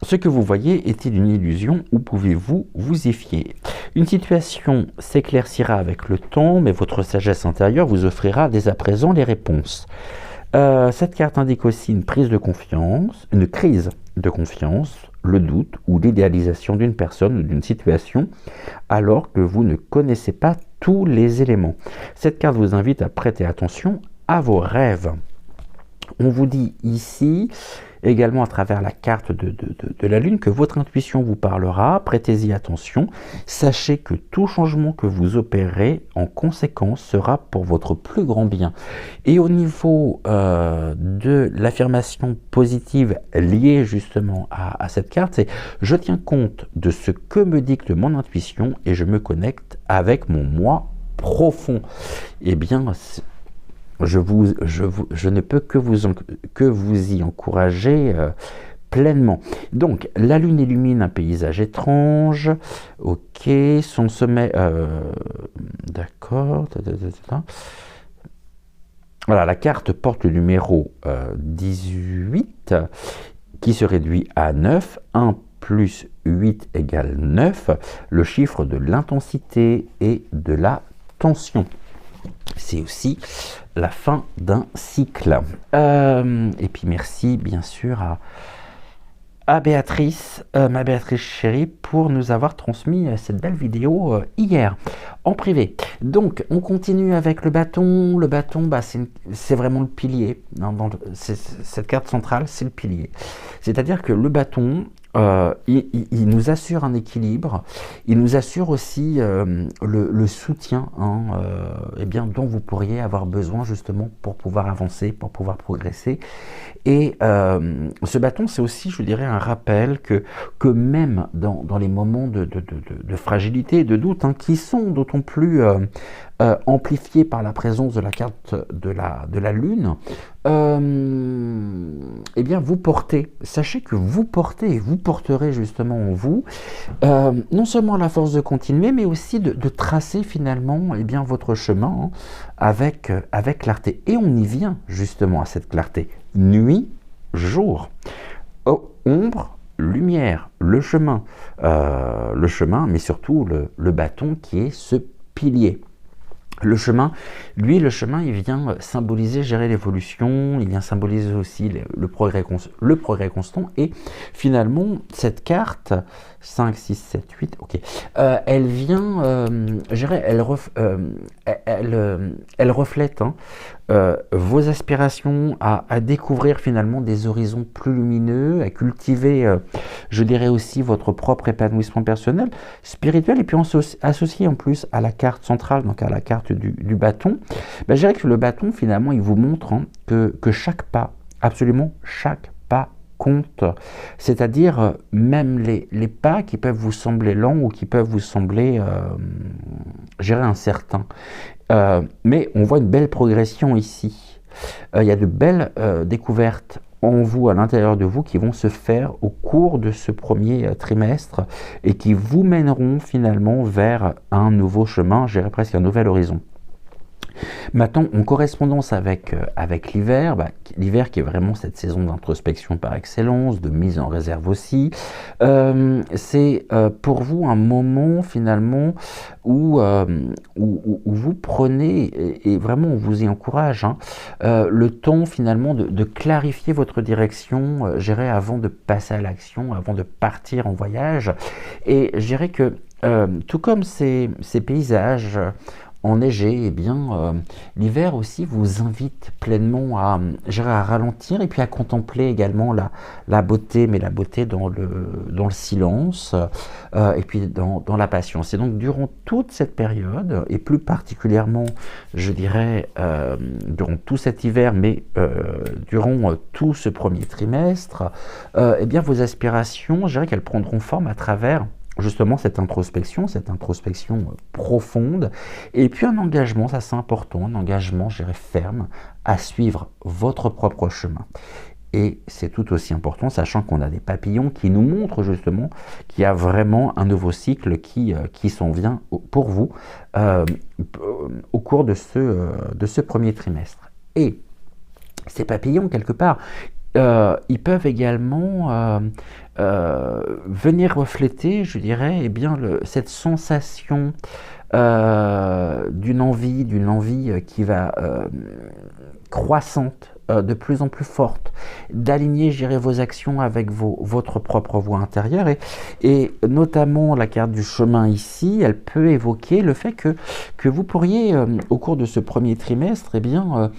Ce que vous voyez est-il une illusion ou pouvez-vous vous y fier? Une situation s'éclaircira avec le temps, mais votre sagesse intérieure vous offrira dès à présent les réponses. Cette carte indique aussi une prise de confiance, une crise de confiance, le doute ou l'idéalisation d'une personne ou d'une situation, alors que vous ne connaissez pas tous les éléments. Cette carte vous invite à prêter attention à vos rêves. On vous dit ici, également à travers la carte de la Lune, que votre intuition vous parlera, prêtez-y attention, sachez que tout changement que vous opérez en conséquence sera pour votre plus grand bien. Et au niveau de l'affirmation positive liée justement à cette carte, c'est « Je tiens compte de ce que me dicte mon intuition et je me connecte avec mon moi profond ». Eh bien, je ne peux que vous y encourager pleinement. Donc, la Lune illumine un paysage étrange. Ok, son sommet... D'accord. Voilà, la carte porte le numéro 18 qui se réduit à 9. 1 plus 8 égale 9. Le chiffre de l'intensité et de la tension. C'est aussi la fin d'un cycle. Et puis merci bien sûr à Béatrice, ma Béatrice chérie, pour nous avoir transmis cette belle vidéo hier, en privé. Donc, on continue avec le bâton. Le bâton, bah, c'est vraiment le pilier. Cette carte centrale, c'est le pilier. C'est-à-dire que le bâton, il nous assure un équilibre, il nous assure aussi le soutien eh bien, dont vous pourriez avoir besoin justement pour pouvoir avancer, pour pouvoir progresser. Et ce bâton, c'est aussi, je dirais, un rappel que même dans les moments de fragilité et de doute, hein, qui sont d'autant plus amplifiés par la présence de la carte de la Lune, eh bien, vous portez, sachez que vous portez, et vous porterez justement en vous, non seulement la force de continuer, mais aussi de tracer finalement eh bien, votre chemin avec clarté. Et on y vient justement à cette clarté. Nuit, jour, ombre, lumière, le chemin, mais surtout le bâton qui est ce pilier. Le chemin, il vient symboliser, gérer l'évolution, il vient symboliser aussi le progrès constant. Et finalement, cette carte, 5, 6, 7, 8, ok, elle vient, elle reflète vos aspirations à découvrir finalement des horizons plus lumineux, à cultiver, je dirais aussi, votre propre épanouissement personnel, spirituel, et puis associé en plus à la carte centrale, donc à la carte du bâton, ben, je dirais que le bâton, finalement, il vous montre que chaque pas, absolument chaque pas, compte, c'est-à-dire même les pas qui peuvent vous sembler lents ou qui peuvent vous sembler, incertains. Mais on voit une belle progression ici. Il y a de belles découvertes en vous, à l'intérieur de vous, qui vont se faire au cours de ce premier trimestre et qui vous mèneront finalement vers un nouveau chemin, je dirais presque un nouvel horizon. Maintenant, en correspondance avec l'hiver, l'hiver qui est vraiment cette saison d'introspection par excellence, de mise en réserve aussi, c'est pour vous un moment finalement où vous prenez, et vraiment on vous y encourage, le temps finalement de clarifier votre direction, avant de passer à l'action, avant de partir en voyage. Et je dirais que tout comme ces paysages enneigé, eh bien, l'hiver aussi vous invite pleinement à, je dirais, à ralentir et puis à contempler également la beauté, mais la beauté dans le silence et puis dans la patience. Et donc, durant toute cette période, et plus particulièrement, je dirais, durant tout cet hiver, mais durant tout ce premier trimestre, eh bien, vos aspirations, je dirais qu'elles prendront forme à travers justement cette introspection profonde, et puis un engagement, ça c'est important, un engagement, je dirais, ferme, à suivre votre propre chemin. Et c'est tout aussi important, sachant qu'on a des papillons qui nous montrent justement qu'il y a vraiment un nouveau cycle qui s'en vient pour vous au cours de ce premier trimestre. Et ces papillons, quelque part, ils peuvent également venir refléter, je dirais, eh bien, cette sensation d'une envie qui va croissante, de plus en plus forte, d'aligner, je dirais, vos actions avec votre propre voie intérieure. Et notamment la carte du chemin ici, elle peut évoquer le fait que vous pourriez, au cours de ce premier trimestre, eh bien,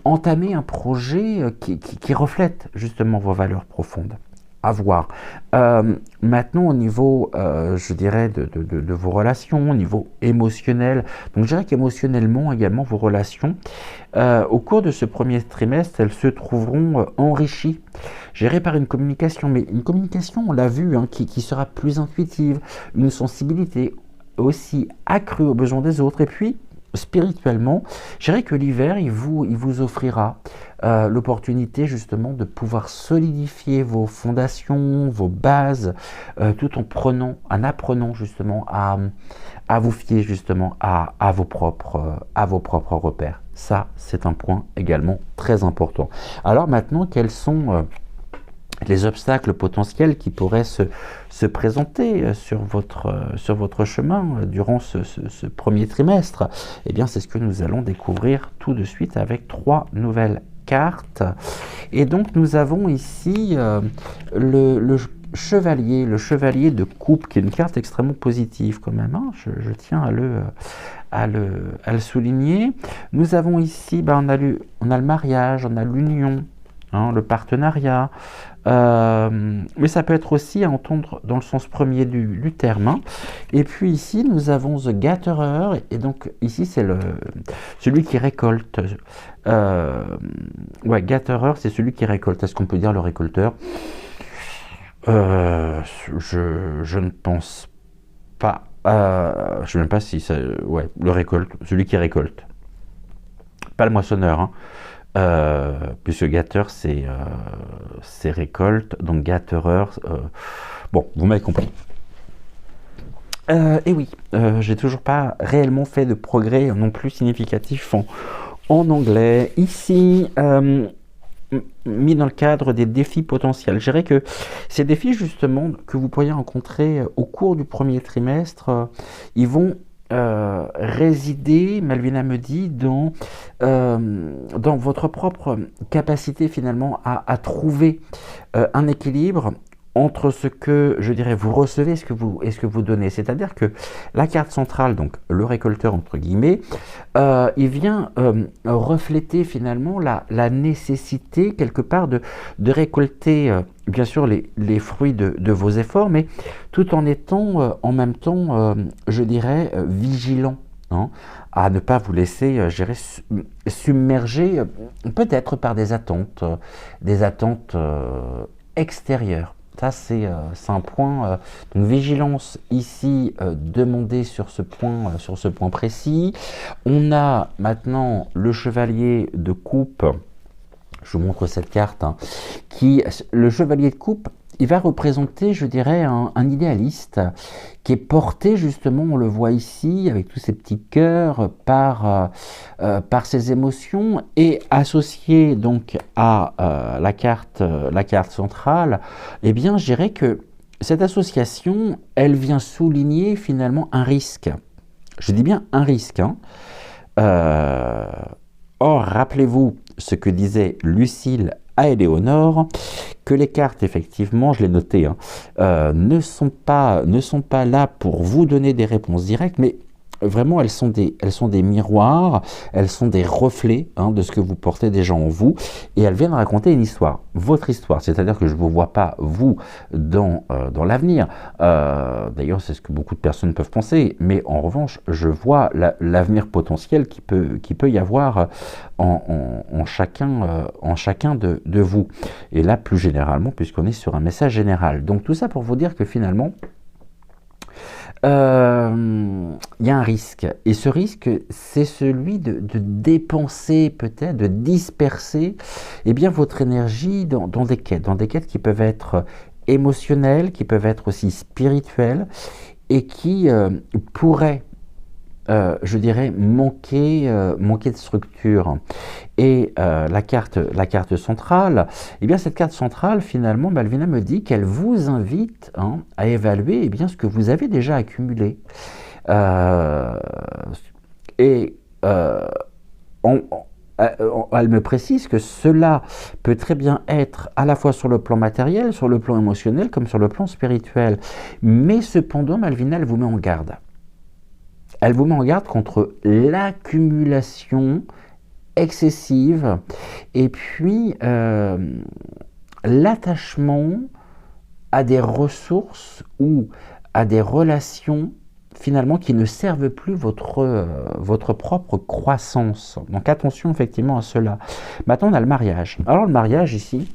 entamer un projet qui reflète justement vos valeurs profondes. À voir. Maintenant, au niveau, je dirais, de vos relations, au niveau émotionnel, donc je dirais qu'émotionnellement également, vos relations, au cours de ce premier trimestre, elles se trouveront enrichies, gérées par une communication, mais une communication, on l'a vu, hein, qui sera plus intuitive, une sensibilité aussi accrue aux besoins des autres, et puis, spirituellement, je dirais que l'hiver, il vous offrira l'opportunité justement de pouvoir solidifier vos fondations, vos bases, tout en apprenant justement à vous fier justement à vos propres repères. Ça, c'est un point également très important. Alors maintenant, quels sont les obstacles potentiels qui pourraient se présenter sur votre chemin durant ce premier trimestre? Eh bien, c'est ce que nous allons découvrir tout de suite avec 3 nouvelles cartes. Et donc, nous avons ici le chevalier de coupe, qui est une carte extrêmement positive quand même, hein. Je tiens à le souligner. Nous avons ici, on a le mariage, on a l'union, hein, le partenariat, mais ça peut être aussi à entendre dans le sens premier du terme, hein. Et puis ici, nous avons The Gatherer, et donc ici, c'est celui qui récolte. Gatherer, c'est celui qui récolte. Est-ce qu'on peut dire le récolteur? Je ne pense pas. Je ne sais même pas si ça... Ouais, le récolte, celui qui récolte. Pas le moissonneur, hein. Puisque gâteur c'est récolte, donc gâtereur, bon, vous m'avez compris. Et oui, j'ai toujours pas réellement fait de progrès non plus significatif en anglais. Ici, mis dans le cadre des défis potentiels. Je dirais que ces défis justement que vous pourriez rencontrer au cours du premier trimestre, ils vont résider, Malvina me dit, dans votre propre capacité finalement à trouver un équilibre entre ce que, je dirais, vous recevez et ce que vous donnez. C'est-à-dire que la carte centrale, donc le récolteur entre guillemets, il vient refléter finalement la nécessité quelque part de récolter bien sûr les fruits de vos efforts, mais tout en étant en même temps, je dirais, vigilant, hein, à ne pas vous laisser, je dirais, submerger peut-être par des attentes extérieures. Ça, c'est un point, donc vigilance ici demandée sur ce point précis. On a maintenant le chevalier de coupe. Je vous montre cette carte, hein, le chevalier de coupe, il va représenter, je dirais, un idéaliste qui est porté justement, on le voit ici, avec tous ces petits cœurs, par ses émotions, et associé donc à la carte centrale, eh bien, je dirais que cette association, elle vient souligner finalement un risque. Je dis bien un risque, hein. Or, rappelez-vous ce que disait Lucile à Éléonore, que les cartes, effectivement, je l'ai noté, hein, ne sont pas là pour vous donner des réponses directes, mais vraiment, elles sont des miroirs, elles sont des reflets de ce que vous portez déjà en vous, et elles viennent raconter une histoire, votre histoire. C'est-à-dire que je ne vous vois pas, vous, dans l'avenir. D'ailleurs, c'est ce que beaucoup de personnes peuvent penser, mais en revanche, je vois l'avenir potentiel qui peut y avoir en chacun de vous. Et là, plus généralement, puisqu'on est sur un message général. Donc tout ça pour vous dire que finalement, il y a un risque. Et ce risque, c'est celui de dépenser, peut-être, de disperser votre énergie dans des quêtes qui peuvent être émotionnelles, qui peuvent être aussi spirituelles, et qui pourraient, je dirais, manquer de structure. Et la carte centrale, cette carte centrale, finalement, Malvina me dit qu'elle vous invite à évaluer ce que vous avez déjà accumulé. Elle me précise que cela peut très bien être à la fois sur le plan matériel, sur le plan émotionnel, comme sur le plan spirituel. Mais cependant, Malvina, elle vous met en garde. Elle vous met en garde contre l'accumulation excessive et puis l'attachement à des ressources ou à des relations finalement qui ne servent plus votre propre croissance. Donc attention effectivement à cela. Maintenant on a le mariage. Alors le mariage ici,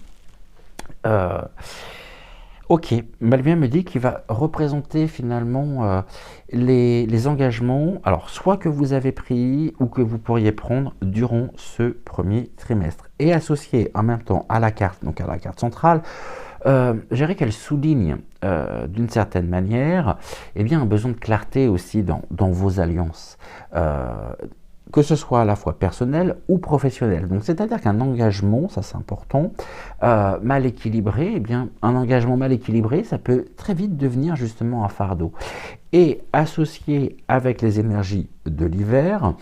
ok, Malvina me dit qu'il va représenter finalement les engagements, alors soit que vous avez pris ou que vous pourriez prendre durant ce premier trimestre. Et associé en même temps à la carte, donc à la carte centrale, je dirais qu'elle souligne d'une certaine manière un besoin de clarté aussi dans vos alliances. Que ce soit à la fois personnel ou professionnel. Donc, c'est-à-dire qu'un engagement, ça c'est important, mal équilibré, un engagement mal équilibré, ça peut très vite devenir justement un fardeau. Et associé avec les énergies de l'hiver,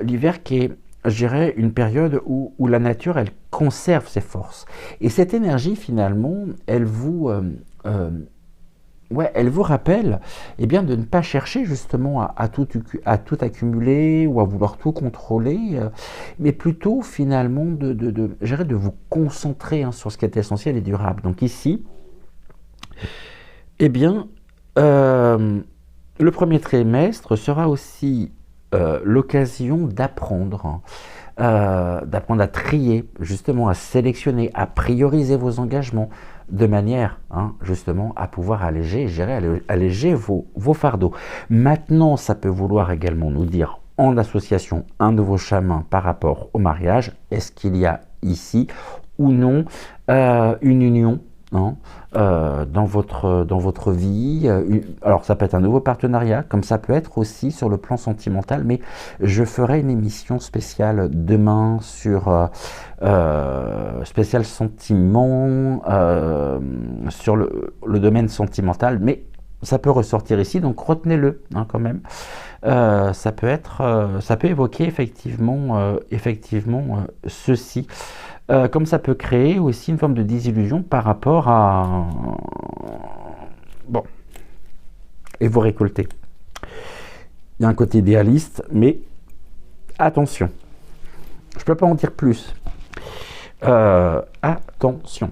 l'hiver qui est, je dirais, une période où la nature, elle conserve ses forces. Et cette énergie, finalement, elle vous rappelle de ne pas chercher justement à tout accumuler ou à vouloir tout contrôler, mais plutôt finalement de vous concentrer sur ce qui est essentiel et durable. Donc ici, le premier trimestre sera aussi l'occasion d'apprendre à trier, justement à sélectionner, à prioriser vos engagements, de manière justement à pouvoir alléger vos fardeaux. Maintenant, ça peut vouloir également nous dire en association un nouveau chemin par rapport au mariage. Est-ce qu'il y a ici ou non une union dans votre vie, alors ça peut être un nouveau partenariat, comme ça peut être aussi sur le plan sentimental, mais je ferai une émission spéciale demain sur spécial sentiment, sur le domaine sentimental, mais ça peut ressortir ici, donc retenez-le quand même. Ça peut évoquer effectivement ceci. Comme ça peut créer aussi une forme de désillusion par rapport à... Bon. Et vous récoltez. Il y a un côté idéaliste, mais attention. Je ne peux pas en dire plus. Attention.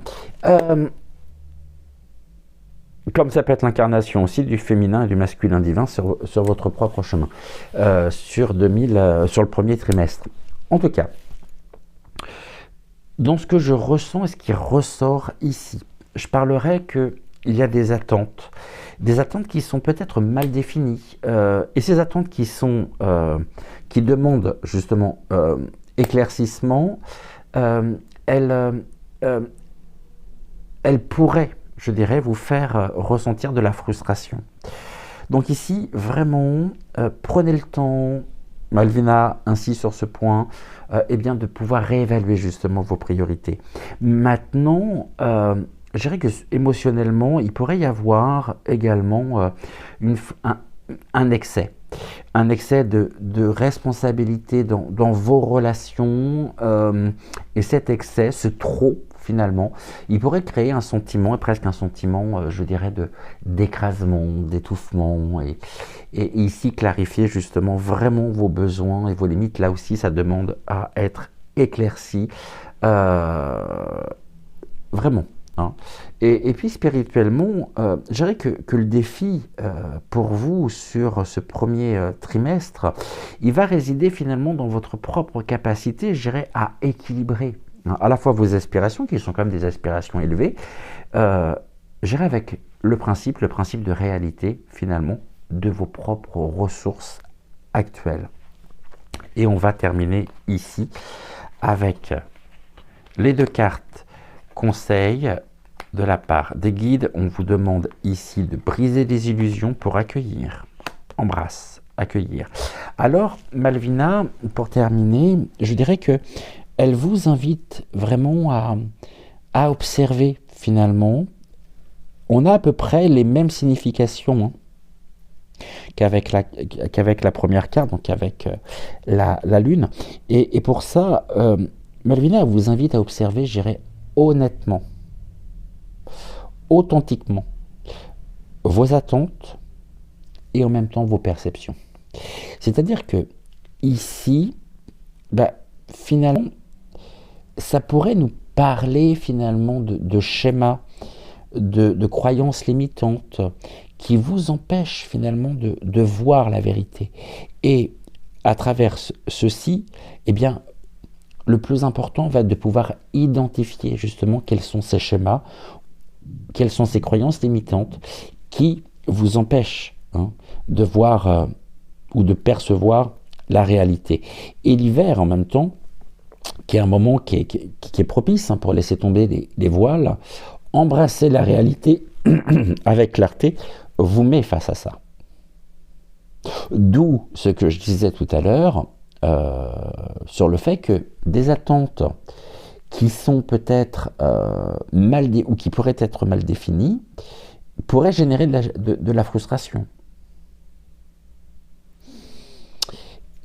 Comme ça peut être l'incarnation aussi du féminin et du masculin divin sur votre propre chemin, sur le premier trimestre. En tout cas, dans ce que je ressens et ce qui ressort ici, je parlerai qu'il y a des attentes qui sont peut-être mal définies, et ces attentes qui demandent justement éclaircissement, elles pourraient, je dirais, vous faire ressentir de la frustration. Donc ici, vraiment, prenez le temps, Malvina insiste sur ce point, de pouvoir réévaluer justement vos priorités. Maintenant, je dirais que émotionnellement, il pourrait y avoir également un excès de responsabilité dans vos relations, et cet excès, ce trop finalement, il pourrait créer un sentiment, presque un sentiment, je dirais, d'écrasement, d'étouffement, et ici clarifier justement vraiment vos besoins et vos limites. Là aussi, ça demande à être éclairci, vraiment. Hein. Et puis spirituellement, je dirais que le défi pour vous sur ce premier trimestre, il va résider finalement dans votre propre capacité, je dirais, à équilibrer hein, à la fois vos aspirations, qui sont quand même des aspirations élevées, je dirais avec le principe de réalité finalement de vos propres ressources actuelles. Et on va terminer ici avec les deux cartes conseils de la part des guides. On vous demande ici de briser des illusions pour accueillir. Embrasse, accueillir. Alors, Malvina, pour terminer, je dirais que elle vous invite vraiment à observer finalement. On a à peu près les mêmes significations hein, qu'avec la première carte, donc avec la lune. Et pour ça, Malvina vous invite à observer, je dirais, honnêtement, authentiquement, vos attentes et en même temps vos perceptions. C'est-à-dire que ici, finalement, ça pourrait nous parler finalement de schémas, de croyances limitantes qui vous empêchent finalement de voir la vérité. Et à travers ceci, eh bien, le plus important va être de pouvoir identifier justement quels sont ces schémas, quelles sont ces croyances limitantes qui vous empêchent hein, de voir ou de percevoir la réalité. Et l'hiver, en même temps, qui est un moment qui est propice hein, pour laisser tomber les voiles, embrasser la réalité avec clarté, vous met face à ça. D'où ce que je disais tout à l'heure sur le fait que des attentes qui sont peut-être ou qui pourraient être mal définies pourraient générer de la frustration.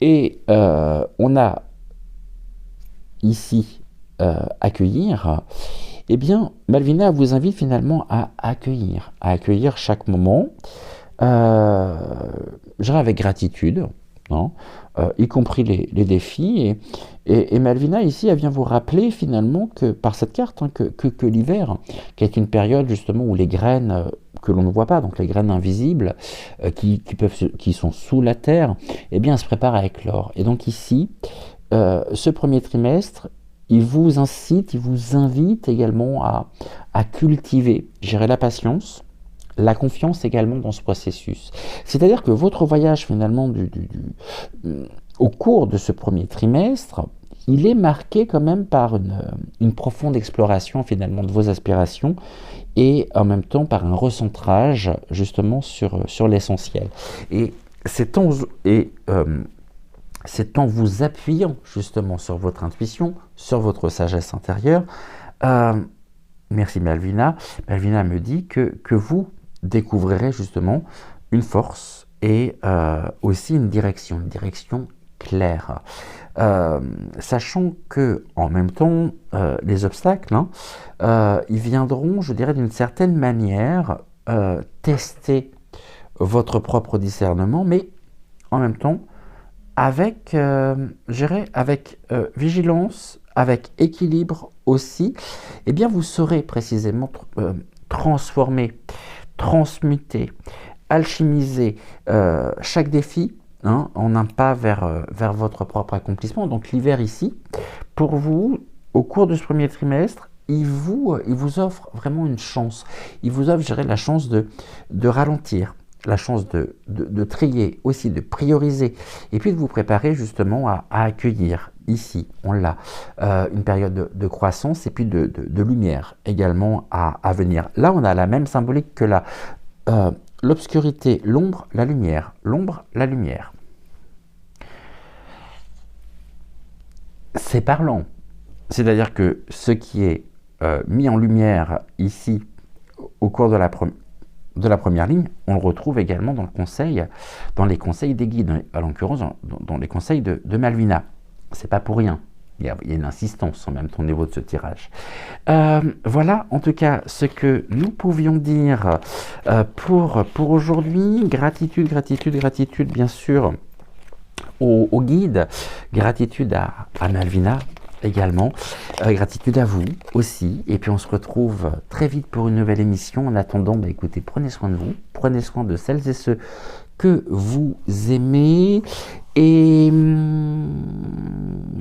Et on a ici accueillir, eh bien, Malvina vous invite finalement à accueillir chaque moment, je dirais avec gratitude, hein, y compris les défis. Et Malvina, ici, elle vient vous rappeler finalement que par cette carte, hein, que l'hiver, qui est une période justement où les graines que l'on ne voit pas, donc les graines invisibles, qui sont sous la terre, eh bien, se préparent à éclore. Et donc ici, ce premier trimestre, il vous incite, il vous invite également à cultiver, gérer la patience, la confiance également dans ce processus. C'est-à-dire que votre voyage finalement au cours de ce premier trimestre, il est marqué quand même par une profonde exploration finalement de vos aspirations et en même temps par un recentrage justement sur l'essentiel. Et c'est en vous appuyant justement sur votre intuition, sur votre sagesse intérieure. Merci Malvina. Malvina me dit que vous découvrirez justement une force et aussi une direction claire. Sachant que en même temps, les obstacles, ils viendront, je dirais, d'une certaine manière tester votre propre discernement, mais en même temps, avec vigilance, avec équilibre aussi, eh bien vous saurez précisément transformer, transmuter, alchimiser chaque défi hein, en un pas vers votre propre accomplissement. Donc l'hiver ici, pour vous, au cours de ce premier trimestre, il vous offre vraiment une chance. Il vous offre, je dirais, la chance de ralentir, la chance de trier, aussi de prioriser, et puis de vous préparer justement à accueillir. Ici, on l'a, une période de croissance et puis de lumière également à venir. Là, on a la même symbolique que l'obscurité, l'ombre, la lumière. L'ombre, la lumière. C'est parlant. C'est-à-dire que ce qui est mis en lumière ici au cours de la première ligne, on le retrouve également dans les conseils des guides, en l'occurrence dans les conseils de Malvina. C'est pas pour rien. il y a une insistance en même temps au niveau de ce tirage. Voilà en tout cas ce que nous pouvions dire pour aujourd'hui. Gratitude, gratitude, gratitude bien sûr au guide, gratitude à Malvina également, gratitude à vous aussi, et puis on se retrouve très vite pour une nouvelle émission. En attendant, bah, écoutez, prenez soin de vous, prenez soin de celles et ceux que vous aimez, et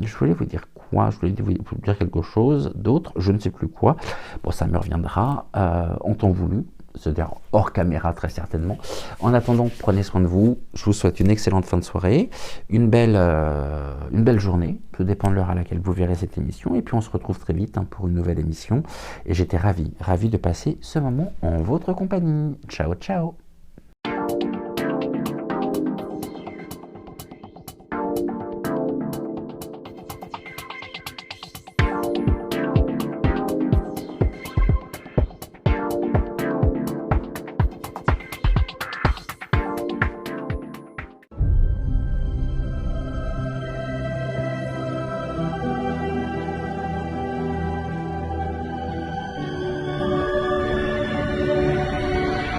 je voulais vous dire quoi, je voulais vous dire quelque chose d'autre, je ne sais plus quoi, bon ça me reviendra en temps voulu, c'est-à-dire hors caméra très certainement. En attendant, prenez soin de vous, je vous souhaite une excellente fin de soirée, une belle journée, tout dépend de l'heure à laquelle vous verrez cette émission, et puis on se retrouve très vite pour une nouvelle émission, et j'étais ravi de passer ce moment en votre compagnie. Ciao, ciao.